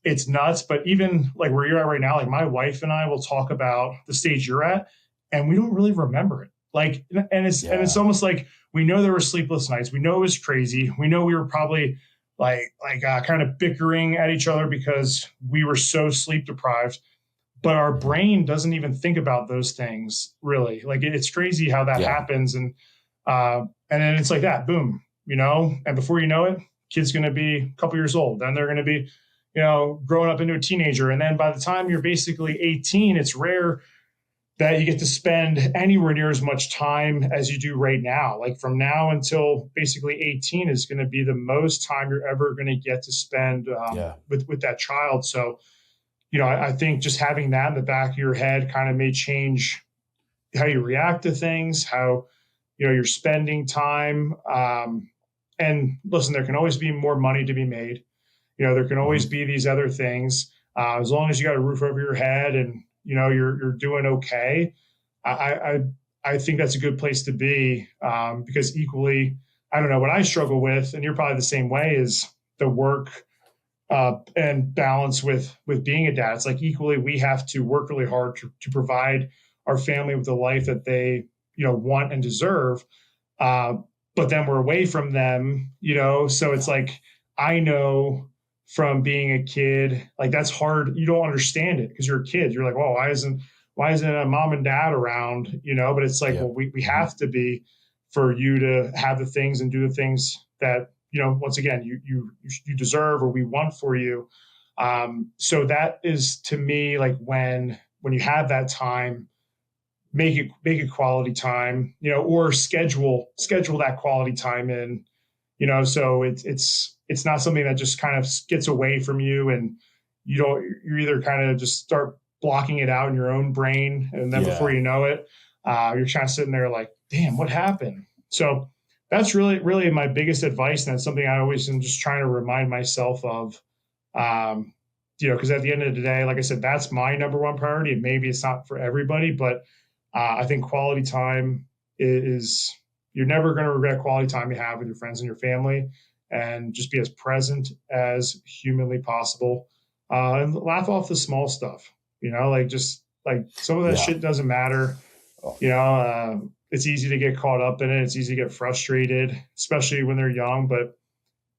it's nuts. But even like where you're at right now, like my wife and I will talk about the stage you're at, and we don't really remember it. Like, and it's Yeah. almost like we know there were sleepless nights. We know it was crazy. We know we were probably kind of bickering at each other because we were so sleep deprived, but our Hmm. brain doesn't even think about those things really. Like it's crazy how that Yeah. happens, and then it's like that, boom, and before you know it, kid's going to be a couple years old. Then they're going to be, growing up into a teenager. And then by the time you're basically 18, it's rare that you get to spend anywhere near as much time as you do right now. Like from now until basically 18 is going to be the most time you're ever going to get to spend Yeah. with that child. So, I think just having that in the back of your head kind of may change how you react to things, how, you're spending time. And listen, there can always be more money to be made. There can always Hmm. be these other things. As long as you got a roof over your head and, you're doing okay. I, I, I think that's a good place to be, because equally, I don't know what I struggle with, and you're probably the same way, is the work and balance with being a dad. It's like equally we have to work really hard to provide our family with the life that they want and deserve. Uh, but then we're away from them, so it's Yeah. like I know from being a kid, like that's hard. You don't understand it because you're a kid. You're like, well, why isn't a mom and dad around? But it's like, Yeah. well, we Hmm. have to be for you to have the things and do the things that once again you deserve or we want for you. So that is to me like when you have that time, make it quality time, or schedule that quality time in, so it's not something that just kind of gets away from you, and you either kind of just start blocking it out in your own brain, and then before Yeah. you know it, you're kind of sitting there like, damn, what happened? So that's really my biggest advice, and that's something I always am just trying to remind myself of. um, because at the end of the day, like I said, that's my number one priority, and maybe it's not for everybody, but I think quality time is, you're never going to regret quality time you have with your friends and your family, and just be as present as humanly possible, and laugh off the small stuff. Like just like some of that Yeah. shit doesn't matter. Oh, It's easy to get caught up in it. It's easy to get frustrated, especially when they're young. But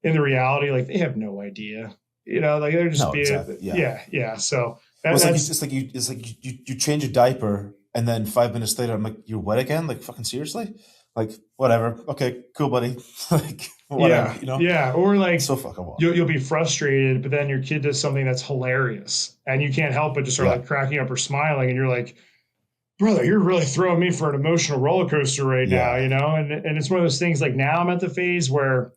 in the reality, like they have no idea. Like they're just no, exactly. being, Yeah. yeah, yeah. So Well, that it's like that's you change a diaper, and then 5 minutes later, I'm like, you're wet again. Like, fucking seriously? Like, whatever. Okay, cool, buddy. Like, whatever. Yeah, yeah. Or like So fucking what? you'll be frustrated, but then your kid does something that's hilarious, and you can't help but just start Yeah. like cracking up or smiling, and you're like, brother, you're really throwing me for an emotional roller coaster right now, Yeah. And it's one of those things. Like now I'm at the phase where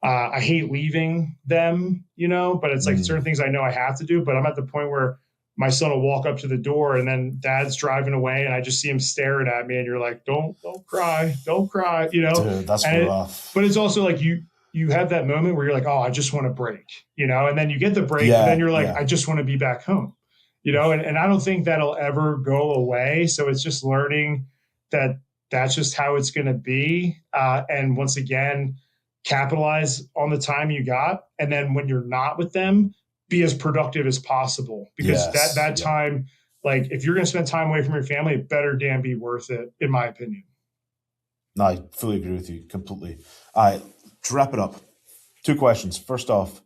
I hate leaving them, but it's like Mm. certain things I know I have to do. But I'm at the point where my son will walk up to the door, and then dad's driving away, and I just see him staring at me, and you're like, don't cry, don't cry. Dude, that's And rough. but it's also like you have that moment where you're like, oh, I just want to break, and then you get the break, but then Yeah. you're like, Yeah. I just want to be back home. And I don't think that'll ever go away. So it's just learning that that's just how it's going to be. And once again, capitalize on the time you got, and then when you're not with them, be as productive as possible, because that Yes. that Yeah. time, like if you're going to spend time away from your family, it better damn be worth it, in my opinion. No, I fully agree with you completely. All right, to wrap it up, two questions. First off,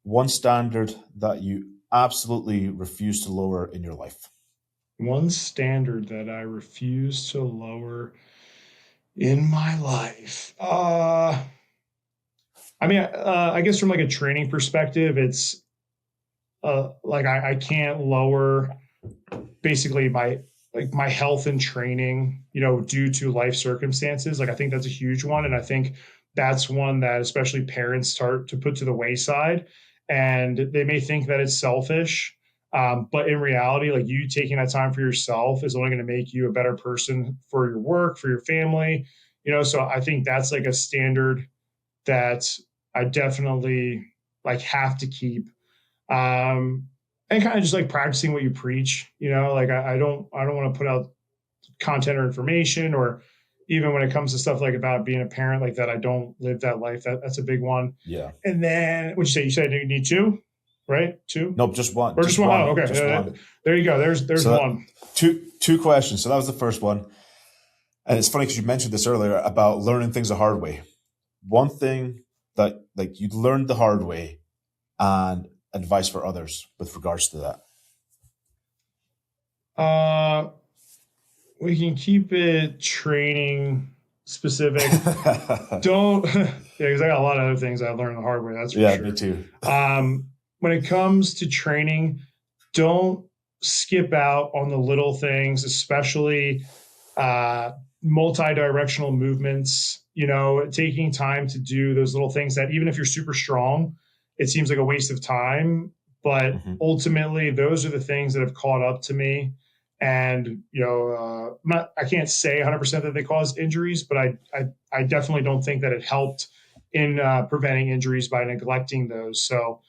one standard that you absolutely refuse to lower in your life. One standard that I refuse to lower in my life, I mean, I guess from like a training perspective, it's like I can't lower basically my health and training, due to life circumstances. Like I think that's a huge one, and I think that's one that especially parents start to put to the wayside, and they may think that it's selfish. But in reality, like you taking that time for yourself is only going to make you a better person for your work, for your family. So I think that's like a standard that I definitely like have to keep. um, and kind of just like practicing what you preach. Like I don't want to put out content or information, or even when it comes to stuff like about being a parent, like that I don't live that life. That's a big one. Yeah. And then what you say? You said you need two, right? Two Nope, just one. or just Just one? Oh, one. okay. Just one. There you go. There's So that, one. two questions. So that was the first one. And it's funny because you mentioned this earlier about learning things the hard way. One thing that like you learned the hard way and advice for others with regards to that. Uh, we can keep it training specific. Don't, yeah, because I got a lot of other things I learned the hard way. That's for Yeah, me sure. too. When it comes to training, don't skip out on the little things, especially uh, multi-directional movements. Taking time to do those little things that even if you're super strong, it seems like a waste of time. But Hmm. ultimately, those are the things that have caught up to me. And I can't say 100% that they caused injuries, but I definitely don't think that it helped in preventing injuries by neglecting those. So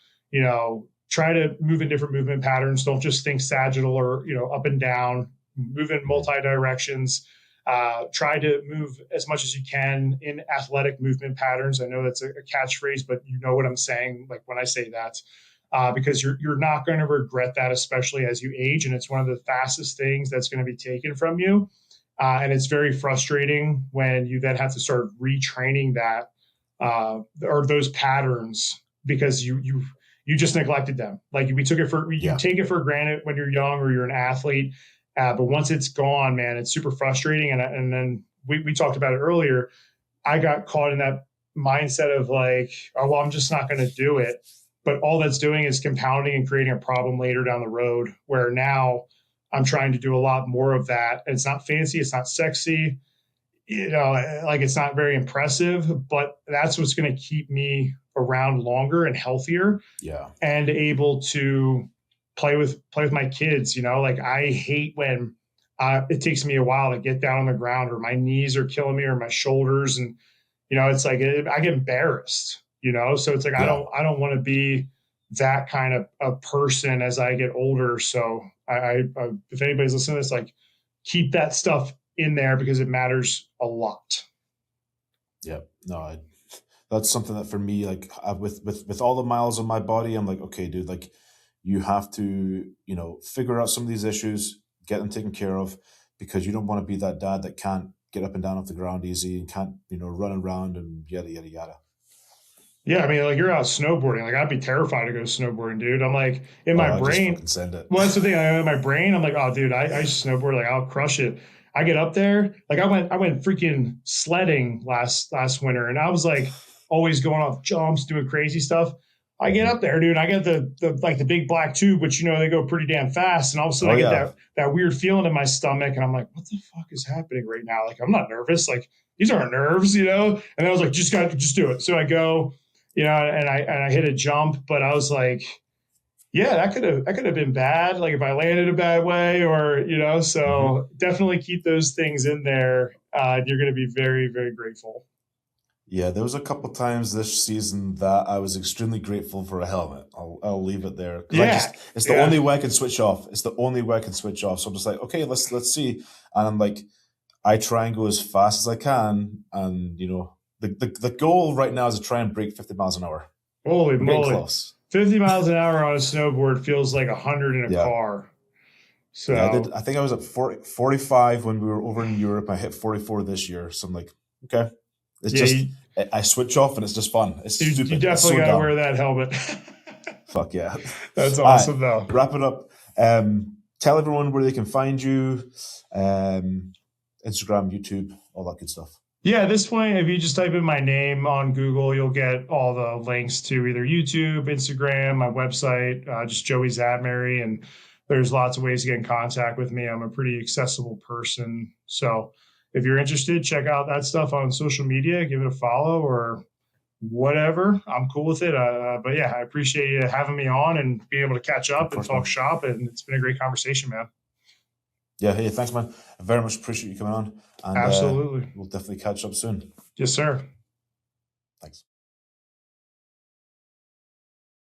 try to move in different movement patterns. Don't just think sagittal or up and down. Move in Hmm. multi directions. Try to move as much as you can in athletic movement patterns. I know that's a catchphrase, but you know what I'm saying. Like when I say that, because you're not going to regret that, especially as you age, and it's one of the fastest things that's going to be taken from you. And it's very frustrating when you then have to start retraining that or those patterns because you just neglected them. Like we took it for you Yeah. take it for granted when you're young or you're an athlete, but once it's gone, man, it's super frustrating. And then we talked about it earlier. I got caught in that mindset of like, oh well, I'm just not going to do it. But all that's doing is compounding and creating a problem later down the road. Where now I'm trying to do a lot more of that. And it's not fancy, it's not sexy, like it's not very impressive, but that's what's going to keep me around longer and healthier Yeah. and able to play with my kids. Like I hate when it takes me a while to get down on the ground or my knees are killing me or my shoulders, and it's like I get embarrassed. So it's like I Yeah. don't I don't want to be that kind of a person as I get older. So I if anybody's listening to this, like keep that stuff in there because it matters a lot. Yeah. No, that's something that for me, like with all the miles on my body, I'm like, okay, dude, like you have to, figure out some of these issues, get them taken care of, because you don't want to be that dad that can't get up and down off the ground easy and can't, run around and yada yada yada. Yeah, I mean, like you're out snowboarding. Like I'd be terrified to go snowboarding, dude. I'm like in Oh, my I just brain. fucking send it. Well, that's the thing. In my brain, I'm like, oh, dude, I snowboard. Like I'll crush it. I get up there. Like I went freaking sledding last winter, and I was like always going off jumps, doing crazy stuff. I get Hmm. up there, dude. I got the like the big black tube, which they go pretty damn fast, and all of a sudden Oh I get yeah. that weird feeling in my stomach, and I'm like, what the fuck is happening right now? Like I'm not nervous. Like these aren't nerves. And I was like, just do it. So I go, and I hit a jump, but I was like, yeah, that could have been bad. Like if I landed a bad way, or Hmm. so definitely keep those things in there. You're going to be very very grateful. Yeah, there was a couple times this season that I was extremely grateful for a helmet. I'll leave it there because Yeah, it's the yeah. only way I can switch off. It's the only way I can switch off. So I'm just like, okay, let's see. And I'm like, I try and go as fast as I can, and the goal right now is to try and break 50 miles an hour. Holy We're getting moly, close. 50 miles an hour on a snowboard feels like 100 in a Yeah. car. Yeah, I did. So I think I was at 40, 45 when we were over in Europe. I hit 44 this year. So I'm like, okay, it's yeah, just, I switch off and it's just fun. It's you stupid. It's definitely so got to wear dumb. that helmet. Fuck yeah. That's All right, awesome though. wrap it up. Tell everyone where they can find you, um, Instagram, YouTube, all that good stuff. Yeah, at this point, if you just type in my name on Google, you'll get all the links to either YouTube, Instagram, my website, just Joey Szatmary. And there's lots of ways to get in contact with me. I'm a pretty accessible person. So if you're interested, check out that stuff on social media, give it a follow or whatever. I'm cool with it. But yeah, I appreciate you having me on and being able to catch Of up and course, talk man. shop. And it's been a great conversation, man. Yeah, hey, thanks, man. I very much appreciate you coming on, and Absolutely. we'll definitely catch up soon. Yes, sir. Thanks.